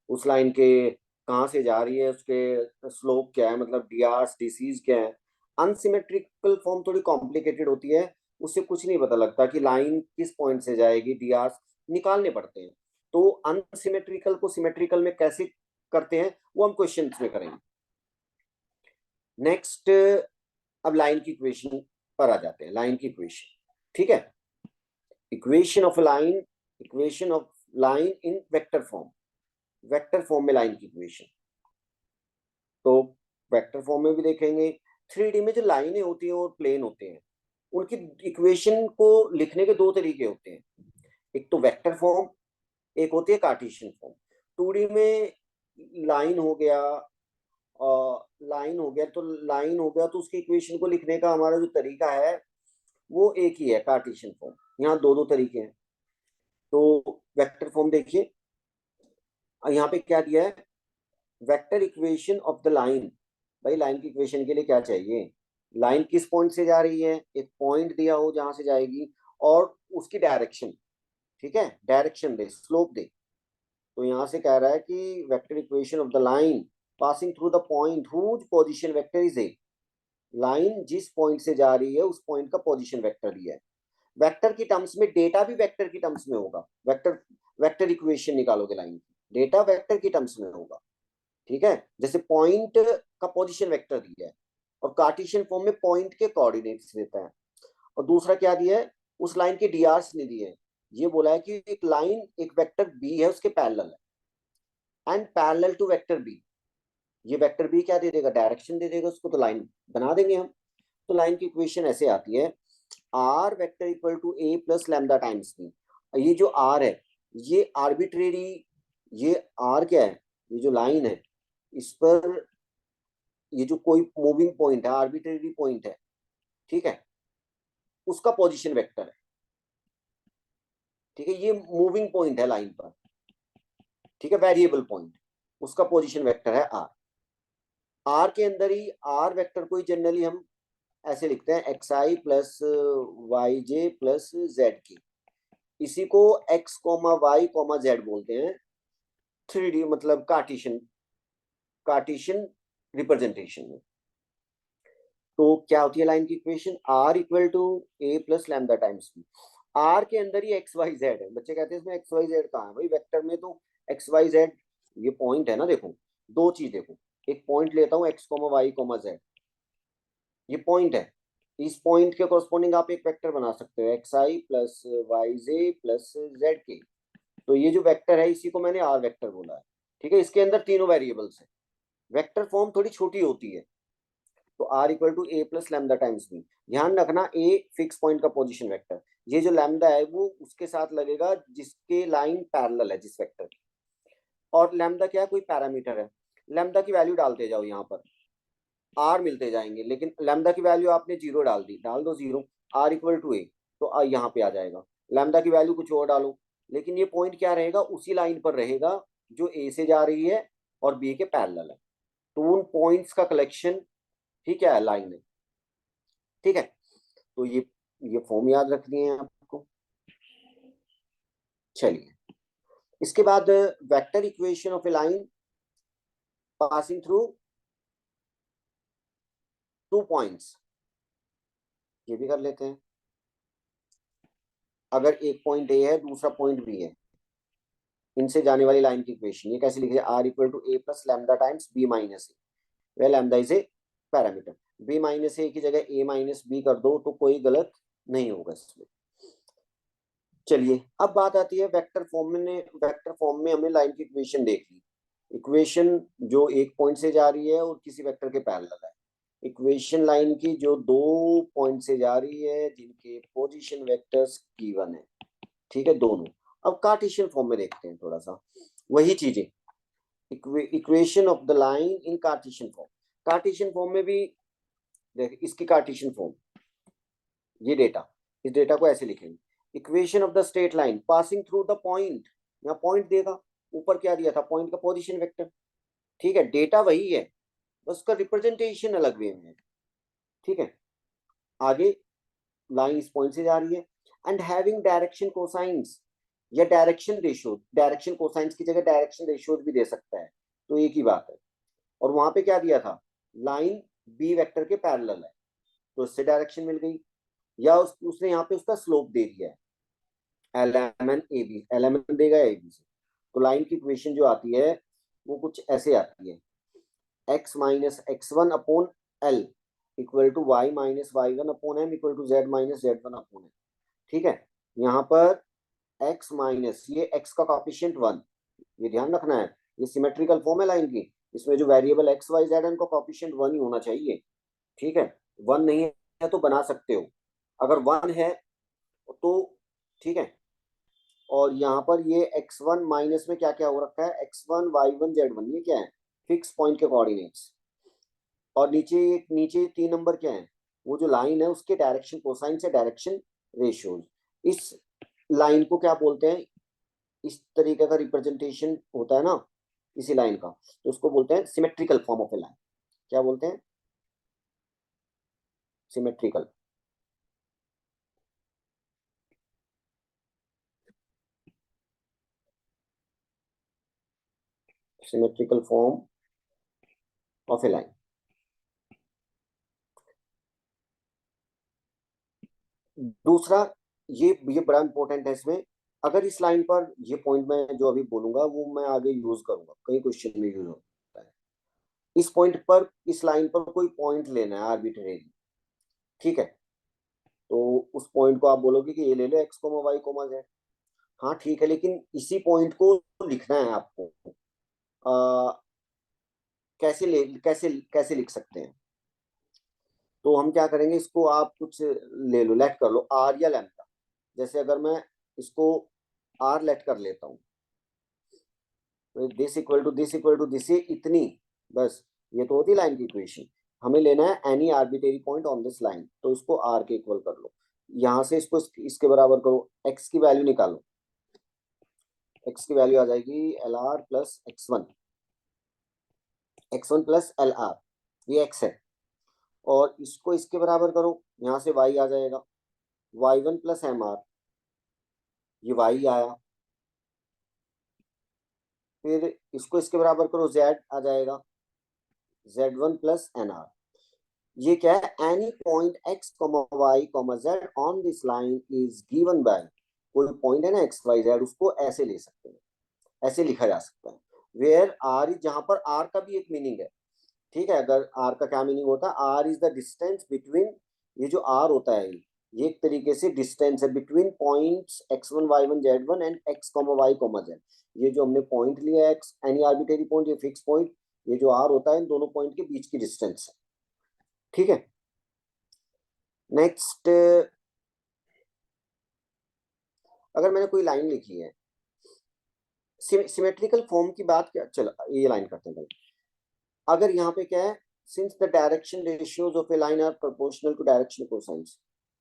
उस लाइन के कहाँ से जा रही है, उसके स्लोप क्या है, मतलब DRs DCs क्या है। अनसिमेट्रिकल फॉर्म थोड़ी कॉम्प्लिकेटेड होती है, उससे कुछ नहीं पता लगता कि लाइन किस पॉइंट से जाएगी, DRs निकालने पड़ते हैं। तो अनसिमेट्रिकल को सिमेट्रिकल में कैसे करते हैं वो हम क्वेश्चन में करेंगे। नेक्स्ट, अब लाइन की इक्वेशन पर आ जाते हैं। लाइन की इक्वेशन, ठीक है, equation of line, equation of line in vector form, vector form में लाइन की इक्वेशन। तो वेक्टर फॉर्म में भी देखेंगे, 3D में जो लाइनें होती हैं और प्लेन होते हैं, उनकी इक्वेशन को लिखने के दो तरीके होते हैं, एक तो वेक्टर फॉर्म, एक होती है कार्टेशियन फॉर्म। 2D में लाइन हो गया, लाइन हो गया तो लाइन हो गया तो उसकी इक्वेशन को लिखने का हमारा जो तरीका है वो एक ही है, कार्टेशियन फॉर्म। यहाँ दो दो तरीके हैं। तो वेक्टर फॉर्म देखिए, यहाँ पे क्या दिया है, vector equation of the line. भाई लाइन की इक्वेशन के लिए क्या चाहिए, लाइन किस पॉइंट से जा रही है, एक पॉइंट दिया हो जहां से जाएगी, और उसकी डायरेक्शन, ठीक है, डायरेक्शन दे, स्लोप दे। तो यहां से कह रहा है कि vector equation of the line passing through the point whose position vector is a. Line जिस पॉइंट से जा रही है उस पॉइंट का पोजीशन वेक्टर दिया है। वेक्टर की टर्म्स में डेटा भी वेक्टर की टर्म्स में होगा। वेक्टर, वेक्टर इक्वेशन निकालोगे लाइन की, डेटा वेक्टर की टर्म्स में होगा, ठीक है। जैसे पॉइंट का पोजीशन वेक्टर दिया है, और कार्टेशियन फॉर्म में पॉइंट के कोऑर्डिनेट्स देता है। और दूसरा क्या दिया है, उस लाइन के DRs नहीं दिए हैं। ये बोला है कि एक लाइन, एक वेक्टर बी है, उसके पैरेलल है, and parallel to vector b. ये वेक्टर बी क्या दे देगा, डायरेक्शन दे देगा उसको, तो लाइन बना देंगे हम। तो लाइन की इक्वेशन ऐसे आती है, r vector equal to A plus lambda times b. ये जो आर है ये आर्बिट्रेरी, ये आर क्या है, ये जो लाइन है इस पर ये जो कोई मूविंग पॉइंट है, आर्बिट्रेरी पॉइंट है, ठीक है, उसका पोजीशन वेक्टर है। ठीक है, ये मूविंग पॉइंट है लाइन पर, ठीक है, वेरिएबल पॉइंट, उसका पोजीशन वेक्टर है आर। आर के अंदर ही आर वेक्टर को ही जनरली हम ऐसे लिखते हैं, एक्स आई प्लस वाई जे प्लस जेड के। इसी को x comma Y comma z बोलते हैं, 3D मतलब कार्टेशियन, कार्टेशियन रिप्रेजेंटेशन में। तो क्या होती है लाइन की equation, r equal to A plus lambda times b. R के अंदर ही एक्स वाई जेड है। बच्चे कहते हैं इसमें एक्स वाई जेड कहाँ है भाई, वेक्टर में तो एक्स वाई जेड ये पॉइंट है ना। देखो दो चीज देखो, एक पॉइंट लेता हूँ x comma Y comma z, ये पॉइंट है, इस पॉइंट के कॉरस्पॉन्डिंग आप एक वेक्टर बना सकते हो, एक्स आई प्लस वाई जे प्लस जेड के। तो ये जो वेक्टर है इसी को मैंने आर वेक्टर बोला है। ठीक है, इसके अंदर तीनों वेरिएबल्स है, वेक्टर फॉर्म थोड़ी छोटी होती है। तो r equal to A plus lambda times b. ध्यान रखना ए फिक्स पॉइंट का पोजीशन वेक्टर, ये जो लैम्डा है वो उसके साथ लगेगा जिसके लाइन पैरेलल है जिस वेक्टर की। और लैम्डा क्या है, कोई पैरामीटर है, लैम्डा की वैल्यू डालते जाओ, यहाँ पर आर मिलते जाएंगे, लेकिन लैम्डा की वैल्यू आपने जीरो डाल दी, डाल दो जीरो, आर इक्वल टू ए, तो यहाँ पे आ जाएगा। लैम्डा की वैल्यू कुछ और डालो, लेकिन ये पॉइंट क्या रहेगा, उसी लाइन पर रहेगा जो ए से जा रही है और बी के पैरेलल है। तो उन पॉइंट्स का कलेक्शन ही क्या है, लाइन है। ठीक है, तो ये फॉर्म याद रखनी है आपको। चलिए, इसके बाद vector equation of a line passing through two points, ये भी कर लेते हैं। अगर एक पॉइंट ए है दूसरा पॉइंट बी है, इनसे जाने वाली लाइन की इक्वेशन ये कैसे लिखे, R equal to A plus lambda times B minus A, where lambda is a parameter. B minus A की जगह ए माइनस बी कर दो तो कोई गलत नहीं होगा इसमें। चलिए, अब बात आती है वेक्टर फॉर्म में, वेक्टर फॉर्म में हमने लाइन की इक्वेशन देख ली, इक्वेशन जो एक पॉइंट से जा रही है और किसी वेक्टर के पैरेलल है, इक्वेशन लाइन की जो दो पॉइंट से जा रही है जिनके पोजीशन वेक्टर्स गिवन है, ठीक है, दोनों। अब कार्टेशियन फॉर्म में देखते हैं थोड़ा सा वही चीजें, equation of the line in Cartesian form. Cartesian form में भी देख, इसकी कार्टेशियन फॉर्म, ये डेटा, इस डेटा को ऐसे लिखेंगे, equation of the straight line passing through the point, यहाँ पॉइंट देगा, ऊपर क्या दिया था, पॉइंट का पोजीशन वेक्टर। ठीक है, डेटा वही है, बस उसका रिप्रेजेंटेशन अलग वे में है। ठीक है, आगे लाइन इस पॉइंट से जा रही है, एंड हैविंग डायरेक्शन कोसाइंस या डायरेक्शन रेशियो, डायरेक्शन कोसाइंस की जगह डायरेक्शन रेशियोज भी दे सकता है, तो एक ही बात है। और वहां पे क्या दिया था, लाइन बी वेक्टर के पैरेलल है, तो इससे डायरेक्शन मिल गई, या उसने यहाँ पे उसका स्लोप दे दिया है, l m n a b, l m n देगा ए बी से। तो लाइन की इक्वेशन जो आती है वो कुछ ऐसे आती है, x minus x one upon l equal to y minus Y one upon m equal to z minus Z one upon m. ठीक है, यहाँ पर x माइनस ये x का कॉफिशिएंट वन, ये ध्यान रखना है, ये सिमेट्रिकल फॉर्म है लाइन की, इसमें जो वेरिएबल x y z है इनका कॉफिशिएंट वन ही होना चाहिए। ठीक है, वन नहीं है तो बना सकते हो, अगर वन है तो ठीक है। और यहाँ पर ये x1 माइनस में क्या क्या हो रखा है, x1 y1 z1, ये क्या है, फिक्स पॉइंट के कोऑर्डिनेट्स। और नीचे 3 नंबर क्या है, वो जो लाइन है उसके डायरेक्शन कोसाइन से डायरेक्शन रेशियोज। इस लाइन को क्या बोलते हैं, इस तरीके का रिप्रेजेंटेशन होता है ना इसी लाइन का, तो उसको बोलते हैं symmetrical form of a line. क्या बोलते हैं, symmetrical. Symmetrical form of a line. दूसरा, ये बड़ा इंपॉर्टेंट है इसमें, अगर इस लाइन पर ये पॉइंट मैं जो अभी बोलूंगा वो मैं आगे यूज करूंगा, कई क्वेश्चन में यूज होता है, इस पॉइंट पर, इस लाइन पर कोई पॉइंट लेना है आर्बिट्रेरी। ठीक है, तो उस पॉइंट को आप बोलोगे कि ये ले लो X comma Y comma Z, हाँ ठीक है, लेकिन इसी पॉइंट को लिखना है आपको। कैसे कैसे लिख सकते हैं, तो हम क्या करेंगे, इसको आप कुछ ले लो, लेट कर लो आर या लैम्डा। जैसे अगर मैं इसको आर लेट कर लेता हूँ, तो this equal to this equal to this, इतनी, बस ये तो होती लाइन की इक्वेशन। हमें लेना है any arbitrary point on this line, तो इसको आर के इक्वल कर लो। यहां से इसको इसके बराबर करो, एक्स की वैल्यू निकालो। एक्स की वैल्यू आ जाएगी L R plus x one plus L R, ये एक्स है। और इसको इसके बराबर करो, यहाँ से वाई आ जाएगा, y one plus m r, ये वाई आया। फिर इसको इसके बराबर करो, जेड आ जाएगा, z one plus n r. ये क्या है, any point x comma y comma z on this line is given by, कोई पॉइंट है ना एक्स वाई जेड, उसको ऐसे ले सकते हैं, ऐसे लिखा जा सकता है। वेयर आर, जहां पर आर का भी एक मीनिंग है, ठीक है। अगर आर का क्या मीनिंग होता है, r is the distance between, ये जो आर होता है ये एक तरीके से डिस्टेंस है between points x one Y one Z one and x comma y comma z. ये जो हमने पॉइंट लिया है एक्स, एनी आर्बिट्रेरी पॉइंट, ये फिक्स पॉइंट, ये जो आर होता है इन दोनों पॉइंट के बीच की डिस्टेंस है, ठीक है। नेक्स्ट, अगर मैंने कोई लाइन लिखी है, सिमेट्रिकल फॉर्म की बात क्या, चलो ये लाइन करते हैं भाई। अगर यहाँ पे क्या है, since the direction ratios of a line are proportional to direction cosines,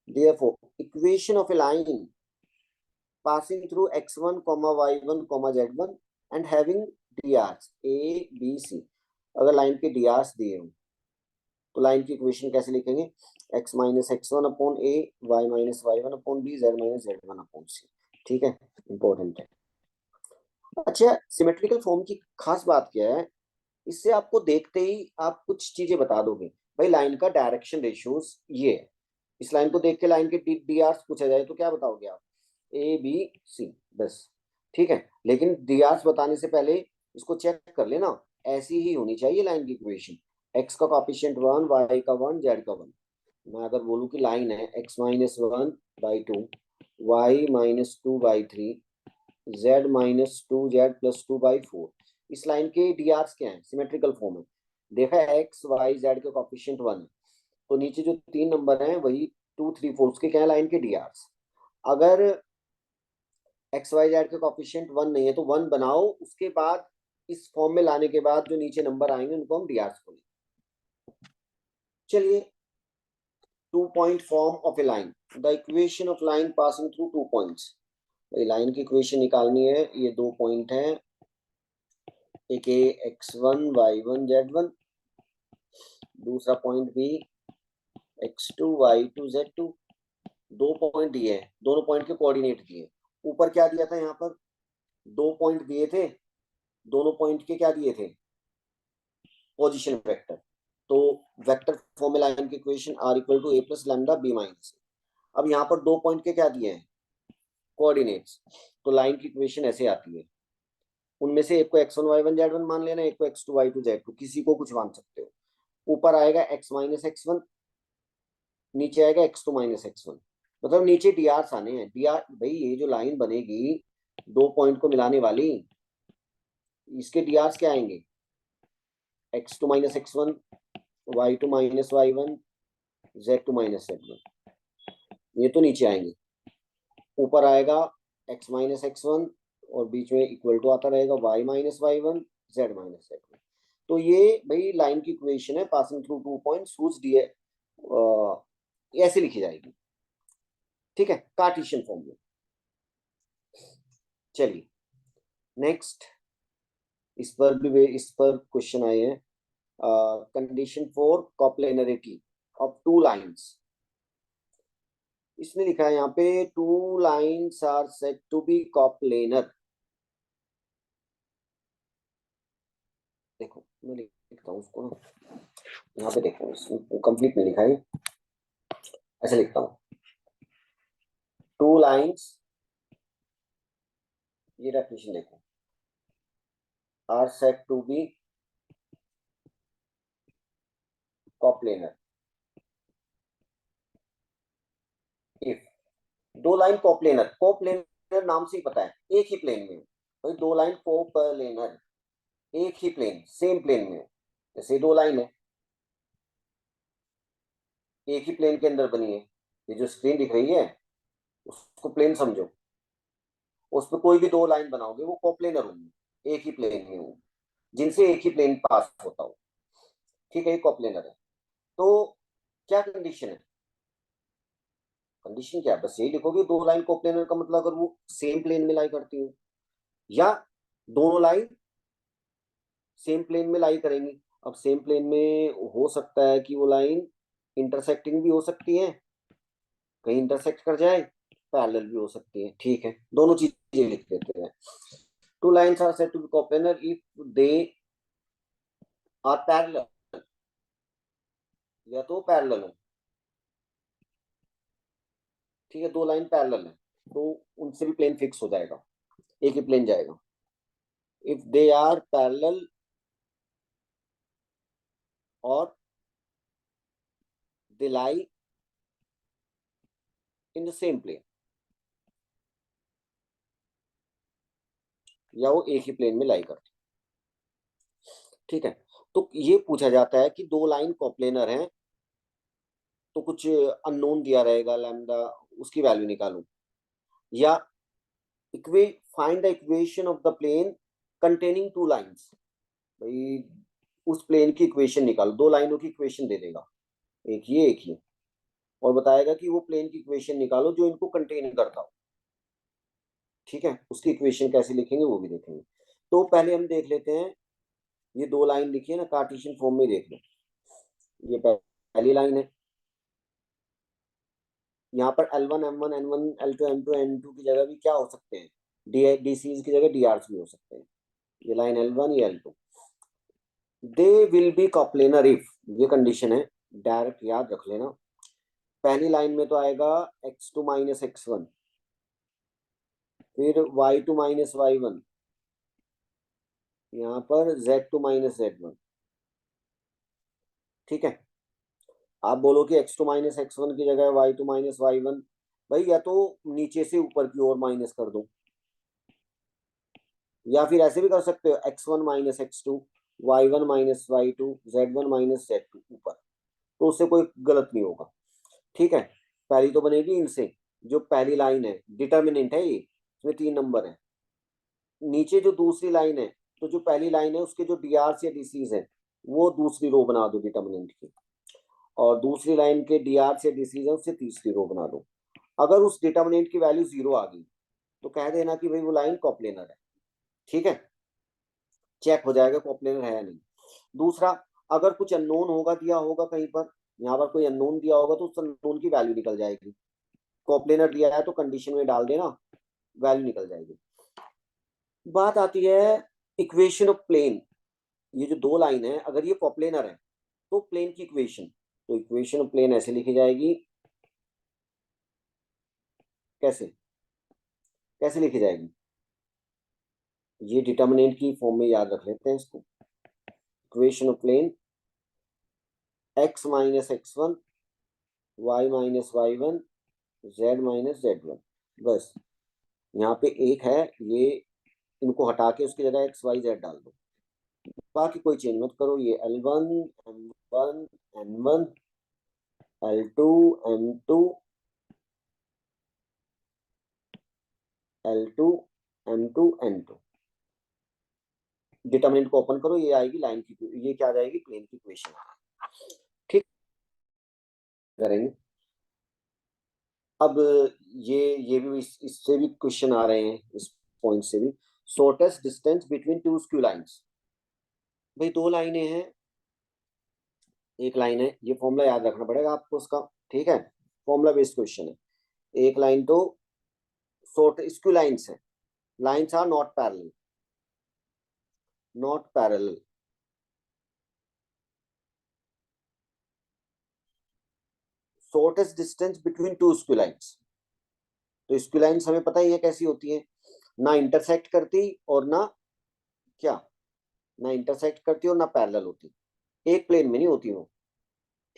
therefore equation of a line passing through x1 y1 z1 and having drs a b c, अगर लाइन के drs दिए हो तो लाइन की इक्वेशन कैसे लिखेंगे, x minus x one upon A, Y minus Y one upon B, Z minus Z one upon C, ठीक है, इंपॉर्टेंट है। अच्छा, सिमेट्रिकल फॉर्म की खास बात क्या है, इससे आपको देखते ही आप कुछ चीजें बता दोगे। भाई लाइन का डायरेक्शन रेशियोज ये है, इस लाइन को देख के लाइन के डी आर पूछा जाए तो क्या बताओगे आप, ए बी सी, बस, ठीक है। लेकिन डी आर बताने से पहले इसको चेक कर लेना, ऐसी ही होनी चाहिए लाइन की इक्वेशन, एक्स का कॉफिशिएंट वन, वाई का वन, जेड का वन। मैं अगर बोलूँ कि लाइन है x minus one by two, y minus two by three, z minus two z plus two by four, इस लाइन के डी आर क्या है, सिमेट्रिकल फॉर्म है। देखा है एक्स वाई जेड के कॉफिशिएंट वन है, तो नीचे जो तीन नंबर हैं वही टू थ्री फोर के क्या है, लाइन के डी आर। अगर एक्स वाई जेड के कॉफिशिएंट वन नहीं है तो वन बनाओ, उसके बाद इस फॉर्म में लाने के बाद जो नीचे नंबर आएंगे उनको हम डी आर बोलेंगे। चलिए, two point form of a line, the equation of line passing through two points. Line की इक्वेशन निकालनी है, ये दो पॉइंट है, एक A X one Y one Z one, दूसरा point B X two Y two Z two. दो पॉइंट दिए हैं, दोनों पॉइंट के कोऑर्डिनेट दिए। ऊपर क्या दिया था, यहाँ पर दो पॉइंट दिए थे, दोनों पॉइंट के क्या दिए थे, पोजीशन वेक्टर। तो वेक्टर फॉर्म में लाइन की equation r equal to A plus lambda b minus. अब यहाँ पर दो पॉइंट के क्या दिए हैं, कोऑर्डिनेट्स, तो लाइन की इक्वेशन ऐसे आती है, उनमें से एक को x one Y one Z one मान लेना, एक को x two Y two Z two, किसी को कुछ मान सकते हो। ऊपर आएगा एक्स माइनस एक्स वन, नीचे आएगा x two minus x one, मतलब नीचे डी आर आने हैं। डी आर भाई, ये जो लाइन बनेगी दो पॉइंट को मिलाने वाली, इसके डी आर क्या आएंगे, x two minus x one, y two minus Y one, z two minus Z one, ये तो नीचे आएंगे। ऊपर आएगा एक्स माइनस एक्स वन और बीच में इक्वल टू आता रहेगा y minus Y one, Z minus Z one. तो ये भाई लाइन की इक्वेशन है passing through two points whose d, ऐसे लिखी जाएगी, ठीक है, कार्टेशियन फॉर्म में। चलिए नेक्स्ट, इस पर क्वेश्चन आए हैं, condition for coplanarity of two lines. इसमें लिखा है यहाँ पे two lines are said to be coplanar. देखो मैं लिखता हूँ उसको ना, यहाँ पे देखो इसमें कंप्लीट में लिखा है, ऐसे लिखता हूँ, टू लाइंस, ये डेफिनेशन देखो, are said to be coplanar if, दो लाइन कोप्लेनर, कोप्लेनर नाम से ही पता है एक ही प्लेन में, भाई दो लाइन कोप्लेनर, एक ही प्लेन सेम प्लेन में, जैसे दो लाइन है, एक ही प्लेन के अंदर बनी है। ये जो स्क्रीन दिख रही है उसको प्लेन समझो, उस पर कोई भी दो लाइन बनाओगे वो कोप्लेनर होंगी, एक ही प्लेन में हो, जिनसे एक ही प्लेन पास होता हो। ठीक है, ये कोप्लेनर है। तो क्या कंडीशन है? कंडीशन क्या है? बस यही लिखोगे, दो लाइन कोप्लेनर का मतलब अगर वो सेम प्लेन में लाई करती हो, या दोनों लाइन सेम प्लेन में लाई करेंगी। अब सेम प्लेन में हो सकता है कि वो लाइन इंटरसेक्टिंग भी हो सकती है, कहीं इंटरसेक्ट कर जाए, पैरेलल भी हो सकती है। ठीक है, दोनों चीजें लिख देते हैं। Two lines are said to be coplanar if they are parallel, या तो पैरेलल हो। ठीक है, दो लाइन पैरेलल है तो उनसे भी प्लेन फिक्स हो जाएगा, एक ही प्लेन जाएगा। इफ दे आर पैरेलल और दे लाई इन द सेम प्लेन, या वो एक ही प्लेन में लाई करते। ठीक है, तो ये पूछा जाता है कि दो लाइन कोप्लेनर हैं तो कुछ अननोन दिया रहेगा लैम्डा, उसकी वैल्यू निकालूं, या इक्वे find the equation of the plane containing two lines. भाई उस प्लेन की इक्वेशन निकालो, दो लाइनों की इक्वेशन दे देगा, एक ये एक ये, और बताएगा कि वो प्लेन की इक्वेशन निकालो जो इनको कंटेन करता हो। ठीक है, उसकी इक्वेशन कैसे लिखेंगे वो भी देखेंगे। तो पहले हम देख लेते हैं, ये दो लाइन लिखी है ना कार्टेशियन फॉर्म में, देख लो। ये पहली लाइन है, यहाँ पर L1 M1 N1 L2 M2 N2 की जगह भी क्या हो सकते हैं, डी डी सी की जगह डी आर्स भी हो सकते हैं। ये लाइन L1, ये L2। They will be coplanar if, ये कंडीशन है, डायरेक्ट याद रख लेना। पहली लाइन में तो आएगा x2 माइनस x1, फिर y2 माइनस y1, यहाँ पर z2 माइनस z1। ठीक है, आप बोलो कि x2 माइनस x1 की जगह y2 माइनस y1, भाई या तो नीचे से ऊपर की ओर माइनस कर दो, या फिर ऐसे भी कर सकते हो x1 minus x2, y1 minus y2, z1 minus z2 ऊपर, तो उससे कोई गलत नहीं होगा। ठीक है, पहली तो बनेगी इनसे, जो पहली लाइन है डिटर्मिनेंट है ये, इसमें 3 नंबर है। नीचे जो दूसरी लाइन है, तो जो पहली लाइन है उसके जो डी आर या डीसीज है वो दूसरी रो बना दो डिटर्मिनेंट की, और दूसरी लाइन के डी आर या डीसीज है उससे तीसरी रो बना दो। अगर उस डिटर्मिनेंट की वैल्यू 0 आ गई तो कह देना कि भाई वो लाइन कॉप्लेनर है। ठीक है, चेक हो जाएगा कॉप्लेनर है या नहीं। दूसरा, अगर कुछ अननोन होगा, दिया होगा कहीं पर, यहाँ पर कोई अननोन दिया होगा तो उस अननोन की वैल्यू निकल जाएगी। कॉप्लेनर दिया है तो कंडीशन में डाल देना, वैल्यू निकल जाएगी। बात आती है इक्वेशन ऑफ प्लेन। ये जो दो लाइन है अगर ये कॉप्लेनर है तो प्लेन की इक्वेशन, तो इक्वेशन ऑफ प्लेन ऐसे लिखी जाएगी, कैसे कैसे लिखी जाएगी, ये डिटर्मिनेंट की फॉर्म में याद रख लेते हैं इसको। Equation of plane x minus x1, y minus y1, z minus z1। बस यहाँ पे एक है, ये इनको हटा के उसकी जगह x y z डाल दो, बाकी कोई चेंज मत करो। ये L1 M1 N1 L2 M2 L2 M2 N2, determinant को ओपन करो, ये आएगी लाइन की, ये क्या आ जाएगी, प्लेन की इक्वेशन। ठीक, करेंगे अब। ये भी इससे भी क्वेश्चन आ रहे हैं, इस पॉइंट से भी। Shortest distance between two skew lines. भाई दो लाइनें हैं, एक लाइन है, ये फॉर्मूला याद रखना पड़ेगा आपको उसका। ठीक है, फॉर्मूला बेस्ड क्वेश्चन है। एक लाइन तो शॉर्ट स्क्यू लाइंस है, lines are not parallel, not parallel. Shortest distance between two skew lines, तो स्क्यू लाइंस हमें पता ही है कैसी होती है, ना इंटरसेक्ट करती और ना क्या, ना इंटरसेक्ट करती और ना पैरेलल होती, एक प्लेन में नहीं होती वो।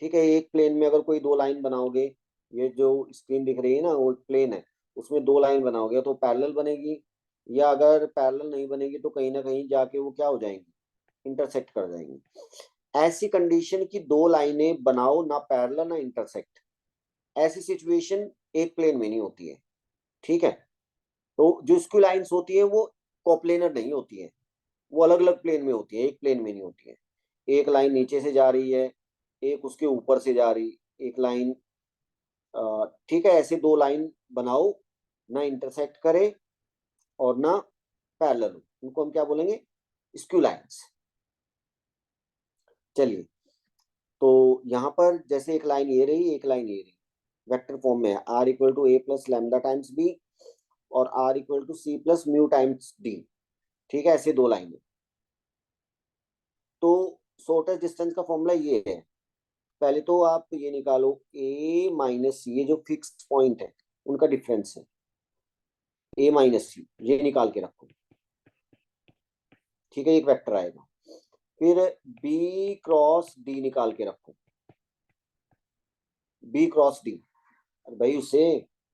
ठीक है, एक प्लेन में अगर कोई दो लाइन बनाओगे, ये जो स्क्रीन दिख रही है ना वो प्लेन है, उसमें दो लाइन बनाओगे तो पैरेलल बनेगी, या अगर पैरेलल नहीं बनेगी तो कहीं ना कहीं जाके वो क्या हो जाएंगी, इंटरसेक्ट कर जाएंगी। ऐसी कंडीशन की दो लाइनें बनाओ, ना पैरेलल ना इंटरसेक्ट, ऐसी सिचुएशन एक प्लेन में नहीं होती है। ठीक है, तो जो स्क्यू लाइंस होती है वो कोप्लेनर नहीं होती है, वो अलग अलग प्लेन में होती है, एक प्लेन में नहीं होती है। एक लाइन नीचे से जा रही है, एक उसके ऊपर से जा रही, एक लाइन, ठीक है, ऐसे दो लाइन बनाओ, ना इंटरसेक्ट करे और ना पैरेलल हो, उनको हम क्या बोलेंगे, स्क्यू लाइंस। चलिए, तो यहाँ पर जैसे एक लाइन ये रही, एक लाइन ये रही, वेक्टर फॉर्म में है, R equal to A plus lambda times B और R equal to C plus mu times D. ठीक है, ऐसे दो लाइन है। तो शॉर्टेस्ट डिस्टेंस का फॉर्मूला ये है, पहले तो आप ये निकालो ए माइनस सी, ये जो फिक्स पॉइंट है उनका डिफरेंस है, ए माइनस सी, ये निकाल के रखो। ठीक है, एक वेक्टर आएगा। फिर बी क्रॉस डी निकाल के रखो, बी क्रॉस डी। भाई उससे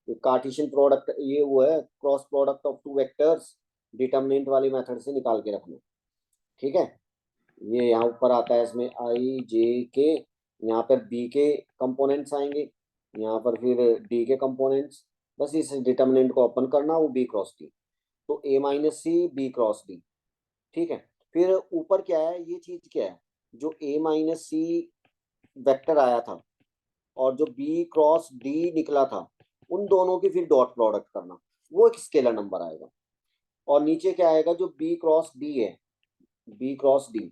कार्टेशियन प्रोडक्ट, ये वो है cross product of two vectors, determinant वाली मेथड से निकाल के रखना। ठीक है, ये यहाँ ऊपर आता है, इसमें आई जे के, यहाँ पर बी के कंपोनेंट्स आएंगे, यहाँ पर फिर डी के कंपोनेंट्स, बस इस डिटर्मिनेंट को ओपन करना, वो बी क्रॉस डी, तो A minus C B cross D. ठीक है, फिर ऊपर क्या है, ये चीज क्या है, जो ए माइनस सी वेक्टर आया था और जो बी क्रॉस डी निकला था, उन दोनों की फिर डॉट प्रोडक्ट करना, वो एक स्केलर नंबर आएगा। और नीचे क्या आएगा, जो बी क्रॉस डी है, बी क्रॉस डी,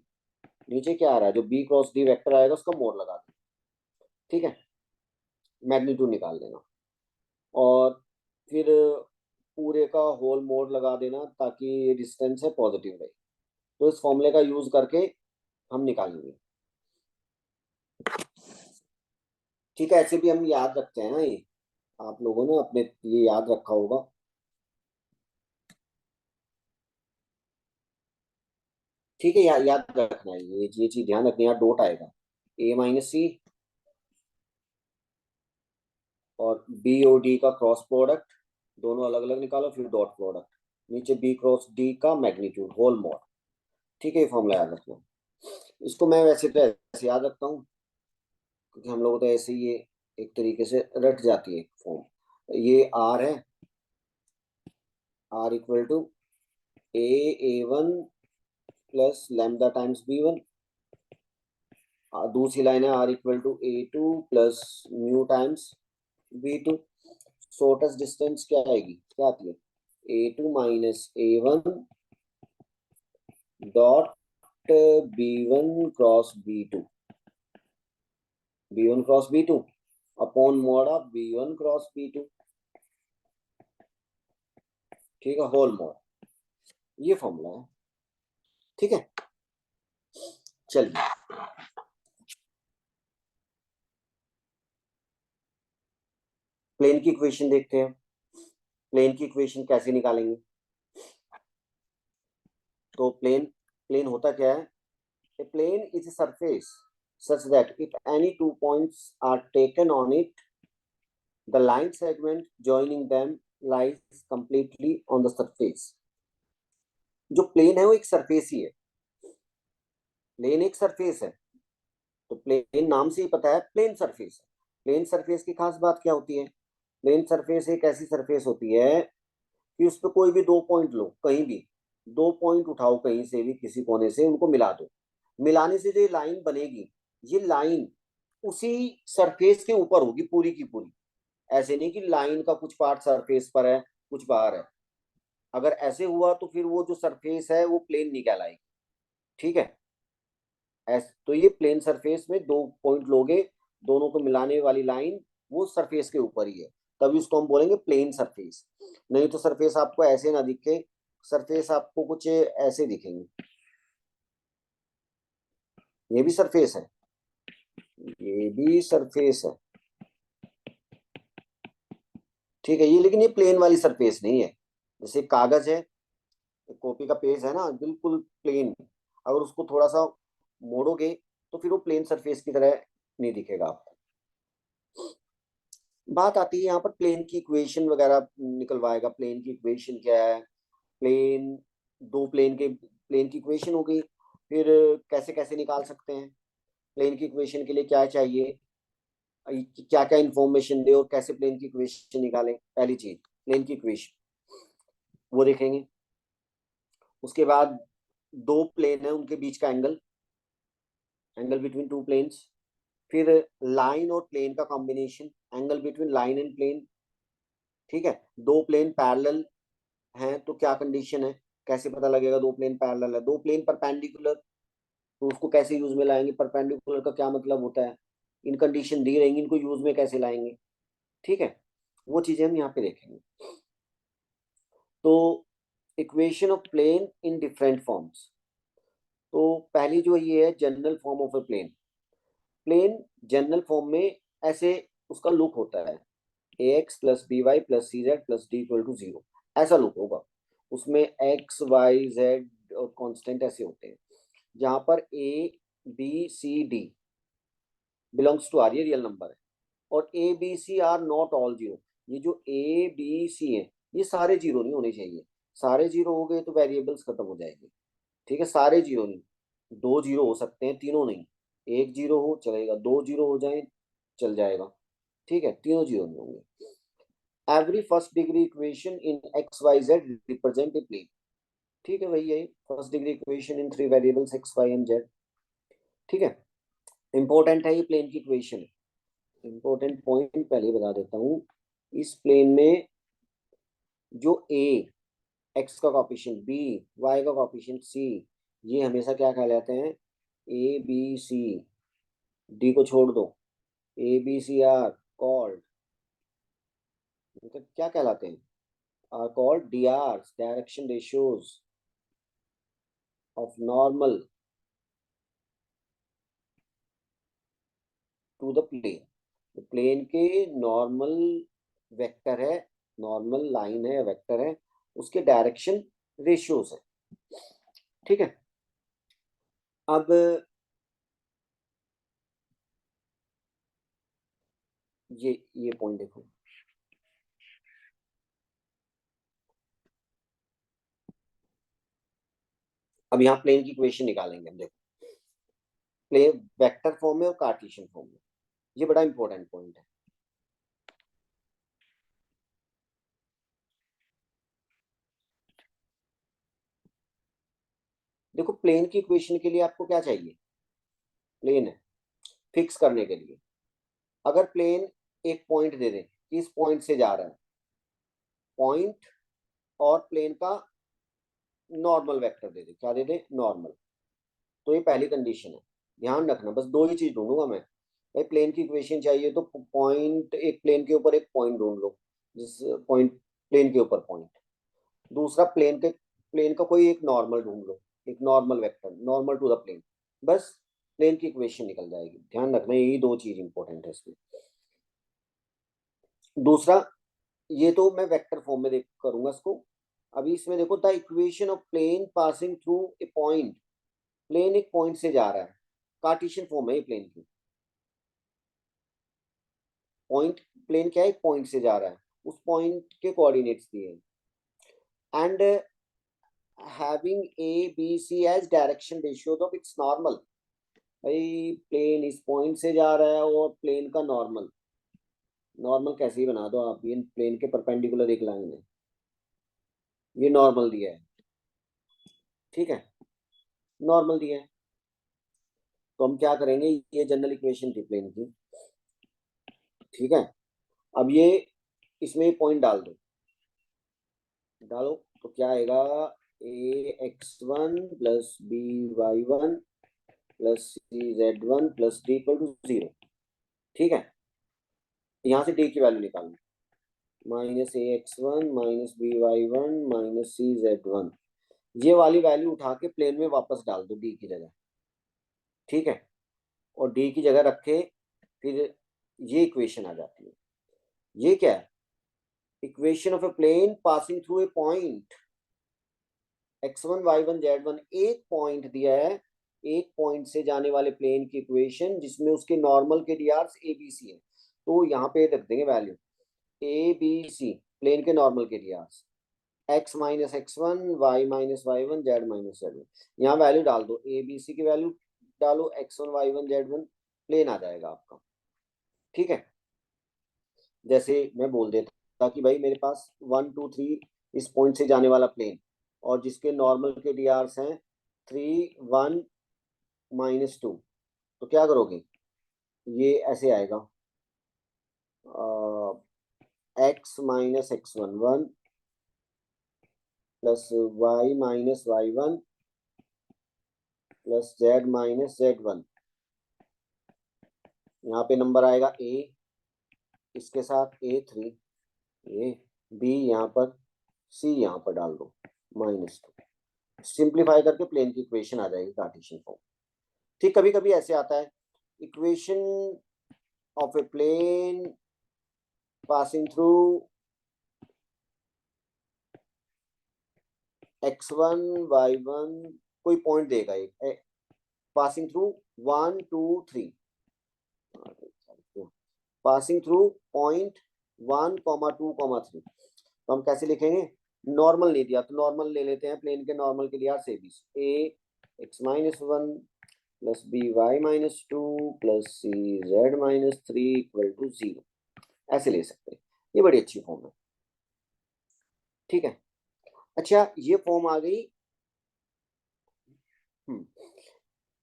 नीचे क्या आ रहा है, जो बी क्रॉस डी वेक्टर आएगा उसका मोड लगा देना। ठीक है, मैग्नीट्यूड निकाल देना और फिर पूरे का होल मोड लगा देना, ताकि डिस्टेंस है पॉजिटिव रहे। तो इस फॉर्मूले का यूज करके हम निकालेंगे। ठीक है, ऐसे भी हम याद रखते हैं ना, ये आप लोगों ने अपने ये याद रखा होगा। ठीक है, याद रखना है, ये चीज ध्यान रखनी है, यहाँ डॉट आएगा, ए माइनस सी और बी और डी का क्रॉस प्रोडक्ट, दोनों अलग अलग निकालो, फिर डॉट प्रोडक्ट, नीचे बी क्रॉस डी का मैग्नीट्यूड होल मॉड। ठीक है, ये फॉर्मूला याद रखना। इसको मैं वैसे तो ऐसे याद रखता हूँ, क्योंकि हम लोग तो ऐसे ही ये एक तरीके से रट जाती है फॉर्म। ये आर है, R equal to A one plus lambda times B one, दूसरी लाइन है R equal to A two plus mu times B two. Shortest distance क्या आएगी, क्या आती है, A two minus A one dot B one cross B two, B one cross B two upon mod of B one cross B two. ठीक है, होल मॉड, ये फॉर्मूला है। ठीक है, चलिए प्लेन की इक्वेशन देखते हैं। प्लेन की इक्वेशन कैसे निकालेंगे, तो प्लेन, प्लेन होता क्या है, a plane is a surface such that if any 2 points are taken on it, the line segment joining them lies completely on the surface। जो प्लेन है वो एक सरफेस ही है, प्लेन एक सरफेस है, तो प्लेन नाम से ही पता है प्लेन सरफेस है। प्लेन सरफेस की खास बात क्या होती है, प्लेन सरफेस एक ऐसी सरफेस होती है कि उस पर कोई भी 2 पॉइंट लो, कहीं भी 2 पॉइंट उठाओ कहीं से भी, किसी कोने से उनको मिला दो, मिलाने से जो ये लाइन बनेगी, ये लाइन उसी सरफेस के ऊपर होगी पूरी की पूरी। ऐसे नहीं कि लाइन का कुछ पार्ट सरफेस पर है कुछ बाहर है, अगर ऐसे हुआ तो फिर वो जो सरफेस है वो प्लेन नहीं कहलाएगी। ठीक है, तो ये प्लेन सरफेस में 2 पॉइंट लोगे, दोनों को मिलाने वाली लाइन वो सरफेस के ऊपर ही है, तभी उसको हम बोलेंगे प्लेन सरफेस। नहीं तो सरफेस आपको ऐसे ना दिखे, सरफेस आपको कुछ ऐसे दिखेंगे, ये भी सरफेस है, ये भी सरफेस है। ठीक है, ये लेकिन ये प्लेन वाली सरफेस नहीं है। जैसे कागज है, कॉपी का पेज है ना, बिल्कुल प्लेन, अगर उसको थोड़ा सा मोड़ोगे तो फिर वो प्लेन सरफेस की तरह नहीं दिखेगा आपको। बात आती है यहाँ पर प्लेन की इक्वेशन वगैरह निकलवाएगा, प्लेन की इक्वेशन क्या है, प्लेन, दो प्लेन की इक्वेशन हो गई, फिर कैसे कैसे निकाल सकते हैं। प्लेन की इक्वेशन के लिए क्या चाहिए, क्या क्या इंफॉर्मेशन दे और कैसे प्लेन की इक्वेशन निकालें। पहली चीज प्लेन की इक्वेशन वो देखेंगे। उसके बाद दो प्लेन है उनके बीच का angle, angle between two planes. फिर लाइन और प्लेन का combination, angle between line and plane. ठीक है, दो प्लेन पैरेलल हैं तो क्या कंडीशन है, कैसे पता लगेगा दो प्लेन पैरेलल है। दो प्लेन परपेंडिकुलर, तो उसको कैसे यूज में लाएंगे, परपेंडिकुलर का क्या मतलब होता है, इन कंडीशन दी रहेंगी, इनको यूज में कैसे लाएंगे। ठीक है, वो चीजें हम यहाँ पे देखेंगे। तो equation of plane in different forms. तो पहली जो ये है general form of a plane. Plane general form में ऐसे उसका लुक होता है, A X plus B Y plus C Z plus D equal to zero, ऐसा लुक होगा। उसमें एक्स वाई जेड और कांस्टेंट ऐसे होते हैं, जहां पर A B C D belongs to R, ये रियल नंबर है। और A B c are not all zero, ये जो ए बी सी है ये सारे जीरो नहीं होने चाहिए। सारे जीरो हो गए तो वेरिएबल्स खत्म हो जाएंगे। ठीक है, सारे जीरो नहीं, दो जीरो हो सकते हैं, तीनों नहीं। एक जीरो हो चलेगा, दो जीरो हो जाए चल जाएगा। ठीक है, तीनों जीरो नहीं होंगे। Every first degree equation in x Y z represent a plane. ठीक है, वही है first degree equation in three variables x y and z. ठीक है, इंपॉर्टेंट है ये प्लेन की इक्वेशन। इंपॉर्टेंट पॉइंट पहले बता देता हूँ। इस प्लेन में जो ए एक्स का कॉफिशिएंट, बी वाई का कॉफिशिएंट, सी, ये हमेशा क्या कहलाते हैं, ए बी सी। डी को छोड़ दो, a B c are called, मतलब क्या कहलाते हैं, are called d r, direction ratios of normal to the plane. Plane के नॉर्मल वेक्टर है, नॉर्मल लाइन है, वेक्टर है, उसके डायरेक्शन रेशियोज है। ठीक है, अब ये पॉइंट देखो। अब यहाँ प्लेन की इक्वेशन निकालेंगे हम, देखो प्लेन वेक्टर फॉर्म में और कार्टेशियन फॉर्म में, ये बड़ा इंपॉर्टेंट पॉइंट है। देखो प्लेन की इक्वेशन के लिए आपको क्या चाहिए, प्लेन है फिक्स करने के लिए। अगर प्लेन एक पॉइंट दे दे कि इस पॉइंट से जा रहा है, पॉइंट और प्लेन का नॉर्मल वेक्टर दे दे, क्या दे दे, नॉर्मल, तो ये पहली कंडीशन है। ध्यान रखना, बस दो ही चीज ढूंढूंगा मैं। भाई प्लेन की इक्वेशन चाहिए तो पॉइंट, एक प्लेन के ऊपर एक पॉइंट ढूंढ लो, जिस पॉइंट, प्लेन के ऊपर पॉइंट। दूसरा प्लेन का कोई एक नॉर्मल ढूंढ लो, एक normal vector, normal to the plane. बस प्लेन की इक्वेशन निकल जाएगी। ध्यान रखना यही दो चीज इंपॉर्टेंट है इसमें। दूसरा, ये तो मैं वेक्टर फॉर्म में देख करूंगा इसको। अभी इसमें देखो, the equation of plane passing through a point, plane एक पॉइंट से जा रहा है, कार्टेशियन फॉर्म है ये प्लेन की। पॉइंट, प्लेन क्या है, एक पॉइंट से जा रहा है, उस पॉइंट के कोऑर्डिनेट्स दिए हैं, and having a B c as direction ratios of its normal. भाई प्लेन इस पॉइंट से जा रहा है और प्लेन का नॉर्मल, नॉर्मल कैसे ही बना दो आप, ये प्लेन के परपेंडिकुलर एक लाइन है, ये नॉर्मल दिया है। ठीक है, नॉर्मल दिया है, तो हम क्या करेंगे, ये जनरल इक्वेशन थी प्लेन की। ठीक है, अब ये इसमें पॉइंट डाल दो, डालो तो क्या आएगा, A X one plus B Y one plus C Z one plus D equal to zero. ठीक है, यहाँ से डी की वैल्यू निकालना, minus A X one minus B Y one minus C Z one, ये वाली वैल्यू उठा के प्लेन में वापस डाल दो डी की जगह। ठीक है, और डी की जगह रखे, फिर ये इक्वेशन आ जाती है। ये क्या है, equation of a plane passing through a point X one Y one Z one, एक पॉइंट दिया है, एक पॉइंट से जाने वाले प्लेन की इक्वेशन जिसमें उसके नॉर्मल के डीआर ए बी सी है। तो यहाँ पे रख देंगे value A B C, plane के नॉर्मल के DR, X minus x one, Y minus Y one, Z minus Z one. यहाँ वैल्यू डाल दो, ए बी सी की वैल्यू डालो, x1 y1 z1 प्लेन आ जाएगा आपका। ठीक है, जैसे मैं बोल देता कि भाई मेरे पास 1 2 3 इस पॉइंट से जाने वाला प्लेन, और जिसके नॉर्मल के डी आर्स हैं 3 1 -2, तो क्या करोगे, ये ऐसे आएगा, x minus x1 1 plus y minus y1 plus z minus z1। यहाँ पे नंबर आएगा a, इसके साथ a3, ये b, यहाँ पर c, यहाँ पर डाल दो -2। सिंप्लीफाई करके प्लेन की इक्वेशन आ जाएगी कार्टेशियन फॉर्म। ठीक, कभी कभी ऐसे आता है, equation of a plane passing through x1 y1, कोई पॉइंट देगा एक, passing through 1 2 3, passing through point 1 2 3। तो हम कैसे लिखेंगे, नॉर्मल नहीं दिया तो नॉर्मल ले लेते हैं, प्लेन के नॉर्मल के लिए आर से भी, A x-1 plus B y-2 plus C z-3 equal to 0, ऐसे ले सकते हैं। ये बड़ी अच्छी फॉर्म है। ठीक है, अच्छा ये फॉर्म आ गई।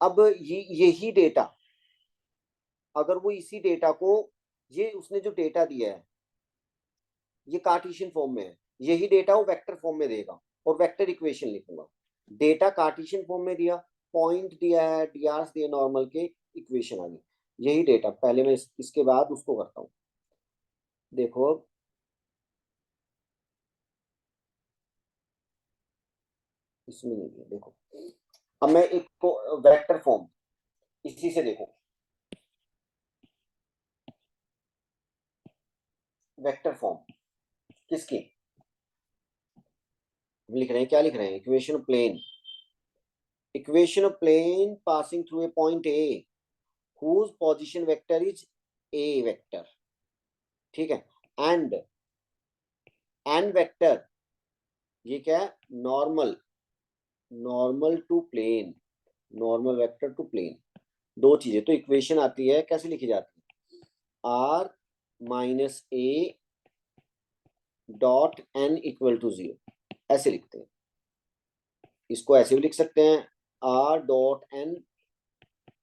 अब यही डेटा, अगर वो इसी डेटा को, ये उसने जो डेटा दिया है ये कार्टेशियन फॉर्म में है, यही डेटा वो वेक्टर फॉर्म में देगा और वेक्टर इक्वेशन लिखूंगा। डेटा कार्टेशियन फॉर्म में दिया, पॉइंट दिया है, डीआर्स दिए नॉर्मल के, इक्वेशन आ गई। यही डेटा पहले मैं इसके बाद उसको करता हूँ। देखो इसमें नहीं दिया, देखो अब मैं एक को वेक्टर फॉर्म, इसी से देखो, वेक्टर फॉर्म किसकी लिख रहे हैं, क्या लिख रहे हैं, equation of plane, equation of plane passing through a point A whose position vector is a vector। ठीक है, एंड वेक्टर, ये क्या है, normal, normal to plane, normal vector to plane, दो चीजें। तो इक्वेशन आती है, कैसे लिखी जाती है, R minus A dot N equal to 0, ऐसे लिखते हैं। इसको ऐसे भी लिख सकते हैं, R dot N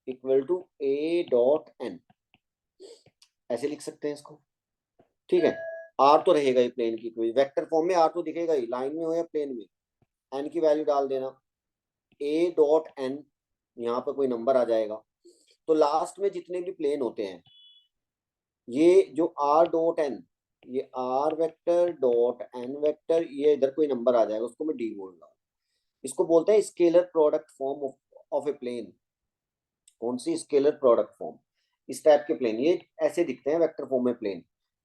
equal to A dot N, ऐसे लिख सकते हैं इसको। ठीक है, आर तो रहेगा ही प्लेन की, कोई वेक्टर फॉर्म में आर तो दिखेगा ही, लाइन में हो या प्लेन में, एन की वैल्यू डाल देना, ए डॉट एन, यहाँ पर कोई नंबर आ जाएगा। तो लास्ट में जितने भी प्लेन होते हैं, ये जो आर डॉट एन, ये R vector dot N vector, ये इधर कोई नंबर आ जाएगा, उसको मैं डी बोल रहा हूँ। इसको बोलते हैं scalar product form of a plane. कौन सी, स्केलर प्रोडक्ट फॉर्म। इस टाइप के प्लेन ये ऐसे दिखते हैं वेक्टर फॉर्म में। प्लेन,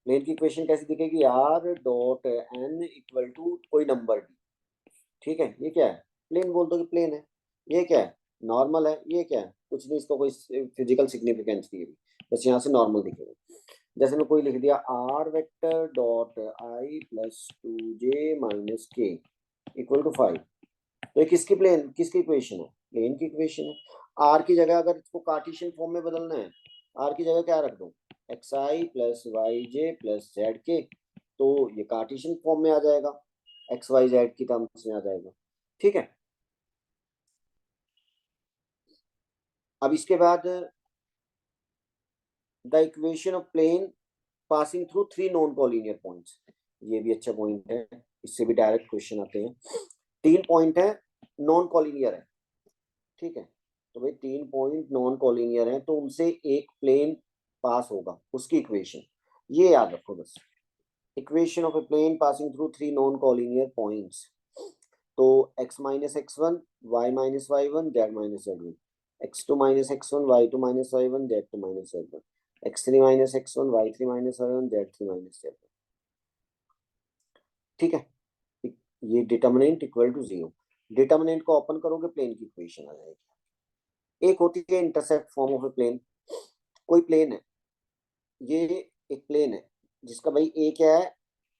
प्लेन की इक्वेशन कैसी दिखेगी, R dot N equal to कोई नंबर डी। ठीक है, ये क्या है, प्लेन बोल दो कि प्लेन है। ये क्या है, नॉर्मल है। ये क्या है, कुछ नहीं, इसका कोई फिजिकल सिग्निफिकेंस नहीं है, बस यहाँ से नॉर्मल दिखेगा। जैसे मैं कोई लिख दिया, R vector dot I plus 2j minus K equal to 5, तो ये किसकी प्लेन, किसकी इक्वेशन है, प्लेन की इक्वेशन है। आर की जगह अगर इसको कार्टेशियन फॉर्म में बदलना है, आर की जगह क्या रख दो, एक्स आई प्लस वाई जे प्लस जेड के, तो ये कार्टेशियन फॉर्म में आ जाएगा, एक्स वाई जेड की टर्म्स में आ जाएगा। ठीक है, अब इसके बाद the equation of plane passing through 3 non collinear points, ये भी अच्छा पॉइंट है, इससे भी डायरेक्ट क्वेश्चन आते हैं। 3 पॉइंट है, नॉन कॉलिनियर है। ठीक है, तो भाई 3 पॉइंट नॉन कॉलिनियर है, तो उनसे एक प्लेन पास होगा, उसकी इक्वेशन ये याद रखो बस। Equation of a plane passing through 3 non collinear points, तो x minus x1 y minus y1 z minus z1, x2 minus x1 y2 minus y1 z2 minus z1, x3 minus x1 y3 minus y1 z3 minus z1। ठीक है, ये डिटर्मिनेंट इक्वल टू 0, डिटर्मिनेंट को ओपन करोगे प्लेन की इक्वेशन आ जाएगी। एक होती है intercept form of a plane, कोई प्लेन है, ये एक प्लेन है जिसका भाई ए क्या है,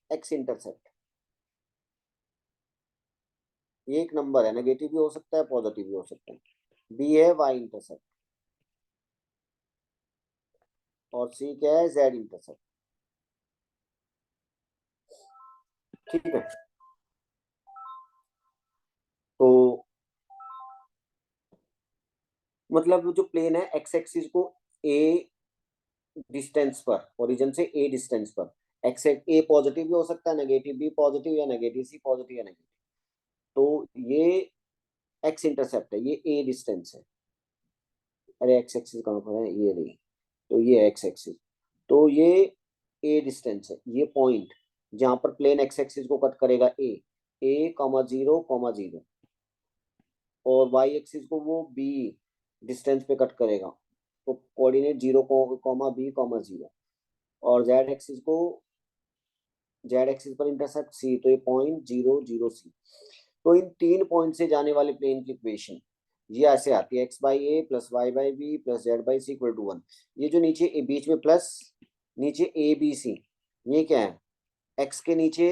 एक्स इंटरसेप्ट, ये एक नंबर है, नेगेटिव भी हो सकता है पॉजिटिव भी हो सकता है। बी है वाई इंटरसेप्ट, और सी क्या है, जेड इंटरसेप्ट। ठीक है, तो मतलब जो प्लेन है एक्स एक्सिस को ए डिस्टेंस पर, ओरिजिन से ए डिस्टेंस पर, एक्स ए पॉजिटिव भी हो सकता है, नेगेटिव भी पॉजिटिव, या नेगेटिव सी पॉजिटिव या नेगेटिव, तो ये एक्स इंटरसेप्ट है, ये ए डिस्टेंस है। अरे एक्स एक्सिस कहाँ पर है, ये नहीं, तो ये एक्स एक्सिस, तो ये ए डिस्टेंस है, ये पॉइंट जहां पर प्लेन एक्स एक्सिस को कट करेगा A comma zero comma zero, और वाई एक्सिस को वो बी डिस्टेंस पे कट करेगा, तो coordinate zero comma B comma zero, और जेड एक्सिस को, जेड एक्सिस पर इंटरसेप्ट सी, तो ये पॉइंट जीरो जीरो सी। तो इन तीन पॉइंट से जाने वाले प्लेन की इक्वेशन ये ऐसे आती है, X by A plus Y by B plus Z by C equal to one. ये जो नीचे बीच में प्लस, नीचे ए बी सी, ये क्या है, एक्स के नीचे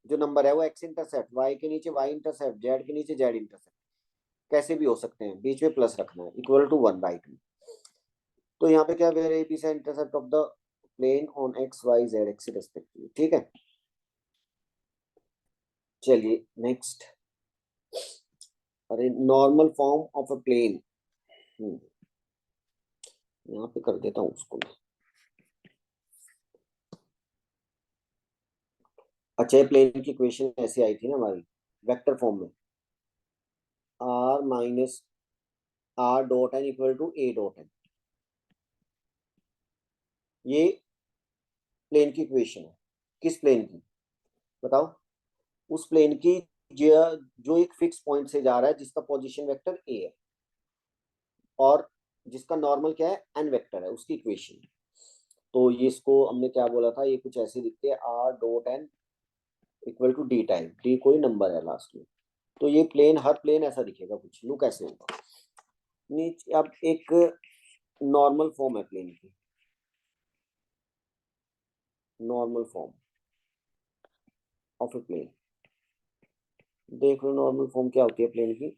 जो नंबर है वो एक्स इंटरसेप्ट, वाई के नीचे वाई इंटरसेप्ट, जेड के नीचे जेड इंटरसेप्ट, कैसे भी हो सकते हैं, बीच में प्लस रखना है, इक्वल टू वन राइट में। तो यहाँ पे क्या, where A B C intercept of the plane on X Y Z X respectively. ठीक है, चलिए नेक्स्ट। अरे normal form of a plane, यहाँ पे कर देता हूँ उसको मैं। अच्छा, प्लेन की इक्वेशन ऐसे आई थी ना हमारी, वेक्टर फॉर्म में, R minus R dot N equal to A dot N, ये प्लेन की इक्वेशन है। किस प्लेन की, बताओ, उस प्लेन की जो एक फिक्स पॉइंट से जा रहा है, जिसका पोजीशन वेक्टर ए है, और जिसका नॉर्मल क्या है, एन वेक्टर है, उसकी इक्वेशन। तो ये इसको हमने क्या बोला था, ये कुछ ऐसे लिखते हैं, R dot N equal to D type, D कोई नंबर है लास्ट में। तो ये प्लेन, हर प्लेन ऐसा दिखेगा, कुछ लुक ऐसे होगा। नीचे अब एक नॉर्मल फॉर्म है प्लेन की, normal form of a plane, देख लो नॉर्मल फॉर्म क्या होती है प्लेन की।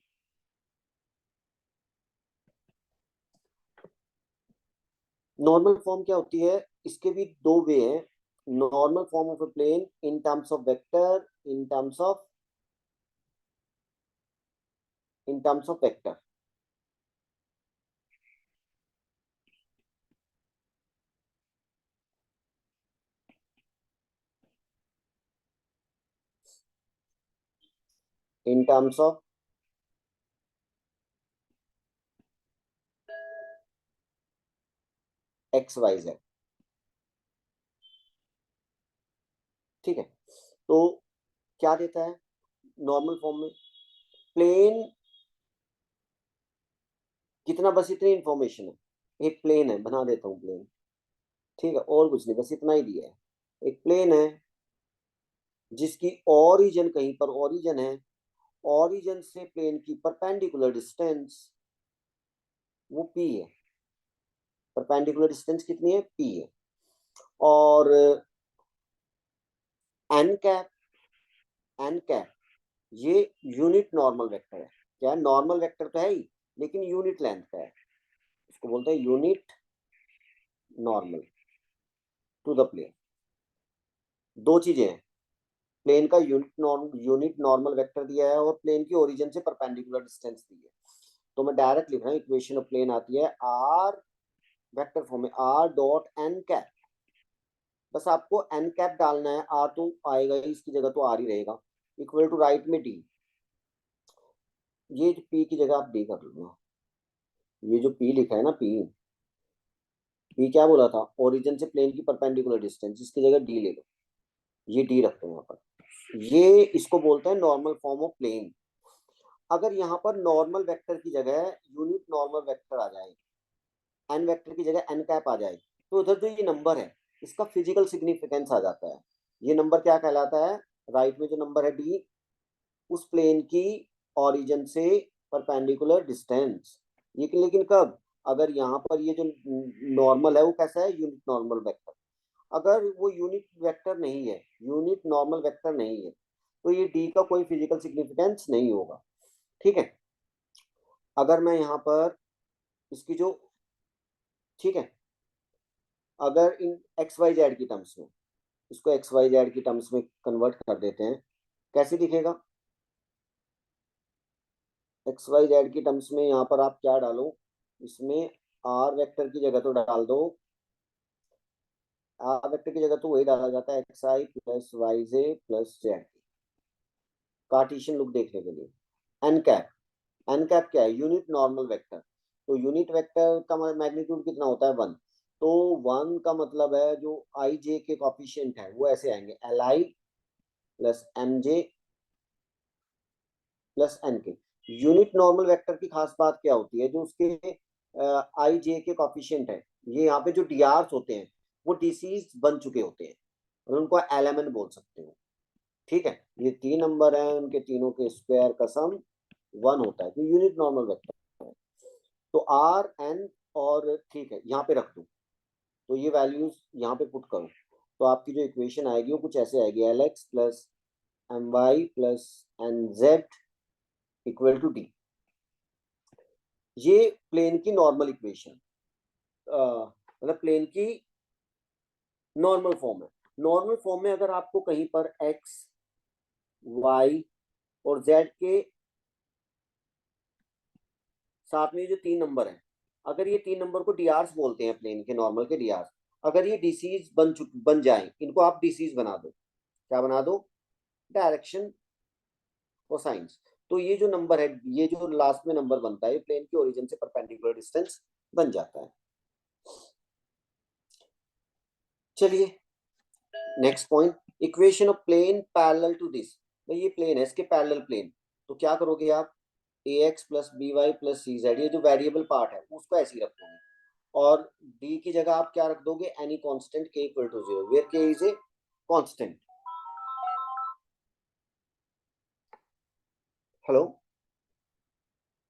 नॉर्मल फॉर्म क्या होती है, इसके भी दो वे हैं। Normal form of a plane in terms of vector, in terms of, in terms of vector, in terms of X Y Z. ठीक है, तो क्या देता है नॉर्मल फॉर्म में, प्लेन कितना, बस इतनी इंफॉर्मेशन है, एक प्लेन है, बना देता हूँ प्लेन। ठीक है, और कुछ नहीं, बस इतना ही दिया है, एक प्लेन है जिसकी ओरिजिन, कहीं पर ओरिजिन है, ओरिजिन से प्लेन की परपेंडिकुलर डिस्टेंस वो पी है, परपेंडिकुलर डिस्टेंस कितनी है, पी है, और एन कैप, एन कैप ये यूनिट नॉर्मल वेक्टर है। क्या है, नॉर्मल वेक्टर तो है ही, लेकिन यूनिट लेंथ का है, इसको बोलते हैं unit normal to the plane. दो चीजें हैं, प्लेन का यूनिट नॉर्मल वेक्टर दिया है, और प्लेन की ओरिजिन से परपेंडिकुलर डिस्टेंस दी है। तो मैं डायरेक्ट लिख रहा हूँ, इक्वेशन ऑफ प्लेन आती है आर, वेक्टर फॉर्म में आर डॉट एन कैप, बस आपको एन कैप डालना है, आर तो आएगा ही, इसकी जगह तो आर ही रहेगा, इक्वल टू राइट में डी, ये जो पी की जगह आप डी कर लो, ये जो पी लिखा है ना, पी, पी क्या बोला था, ओरिजिन से प्लेन की परपेंडिकुलर डिस्टेंस, इसकी जगह डी ले लो, ये डी रखते हैं यहाँ पर, ये इसको बोलते हैं नॉर्मल फॉर्म ऑफ प्लेन। अगर यहाँ पर नॉर्मल वेक्टर की जगह यूनिट नॉर्मल वेक्टर आ जाए, एन वेक्टर की जगह एन कैप आ जाए, तो उधर जो ये नंबर है, इसका फिजिकल सिग्निफिकेंस आ जाता है। ये नंबर क्या कहलाता है, राइट में जो नंबर है डी, उस प्लेन की ओरिजिन से परपेंडिकुलर डिस्टेंस, ये लेकिन कब, अगर यहाँ पर ये जो नॉर्मल है वो कैसा है, यूनिट नॉर्मल वेक्टर, अगर वो यूनिट वेक्टर नहीं है, यूनिट नॉर्मल वेक्टर नहीं है, तो ये डी का कोई फिजिकल सिग्निफिकेंस नहीं होगा। ठीक है, अगर मैं यहाँ पर इसकी जो, ठीक है, अगर इन एक्स वाई जेड की टर्म्स में, इसको एक्स वाई जेड की टर्म्स में कन्वर्ट कर देते हैं, कैसे दिखेगा? एक्स वाई जेड की टर्म्स में यहाँ पर आप क्या डालो, इसमें आर वेक्टर की जगह तो डाल दो, आर वेक्टर की जगह तो वही डाला जाता है एक्स आई प्लस वाई जे प्लस जेड, कार्टेशियन लुक देखने के लिए। एन कैप, एन कैप क्या है? Unit normal vector. तो यूनिट वेक्टर का मैग्नीट्यूड कितना होता है? 1। तो 1 का मतलब है जो आई जे के कॉफिशिएंट है वो ऐसे आएंगे, L I plus M J plus N K. Unit normal vector की खास बात क्या होती है? जो उसके आई जे के कॉफिशिएंट है, ये यहाँ पे जो डी आर्स होते हैं वो डीसीज बन चुके होते हैं और उनको एलएमएन बोल सकते हो। ठीक है, ये 3 नंबर हैं, उनके तीनों के स्क्वायर का सम 1 होता है, जो यूनिट नॉर्मल वेक्टर है। तो आर एन और ठीक है यहाँ पे रख दो, तो ये वैल्यूज यहाँ पे पुट करो, तो आपकी जो इक्वेशन आएगी वो कुछ ऐसे आएगी, L X plus M Y plus N Z equal to D. ये प्लेन की नॉर्मल इक्वेशन, मतलब प्लेन की नॉर्मल फॉर्म है। नॉर्मल फॉर्म में अगर आपको कहीं पर एक्स वाई और जेड के साथ में जो 3 नंबर है, अगर ये 3 नंबर को डीआरस बोलते हैं, प्लेन के नॉर्मल के डीआरस, अगर ये डीसीज बन जाए, इनको आप डीसीज बना दो, क्या बना दो? Direction cosines. तो ये जो नंबर है, ये जो लास्ट में नंबर बनता है, ये प्लेन की ओरिजिन से परपेंडिकुलर डिस्टेंस बन जाता है। चलिए next point, equation of plane parallel to this. भाई ये प्लेन है, इसके पैरेलल प्लेन, तो क्या करोगे आप? A X plus B Y plus C Z, ये जो वेरिएबल पार्ट है उसको ऐसे ही रखोगे, और डी की जगह आप क्या रख दोगे? एनी कांस्टेंट के इक्वल टू 0, वेयर के इज ए कांस्टेंट। हेलो।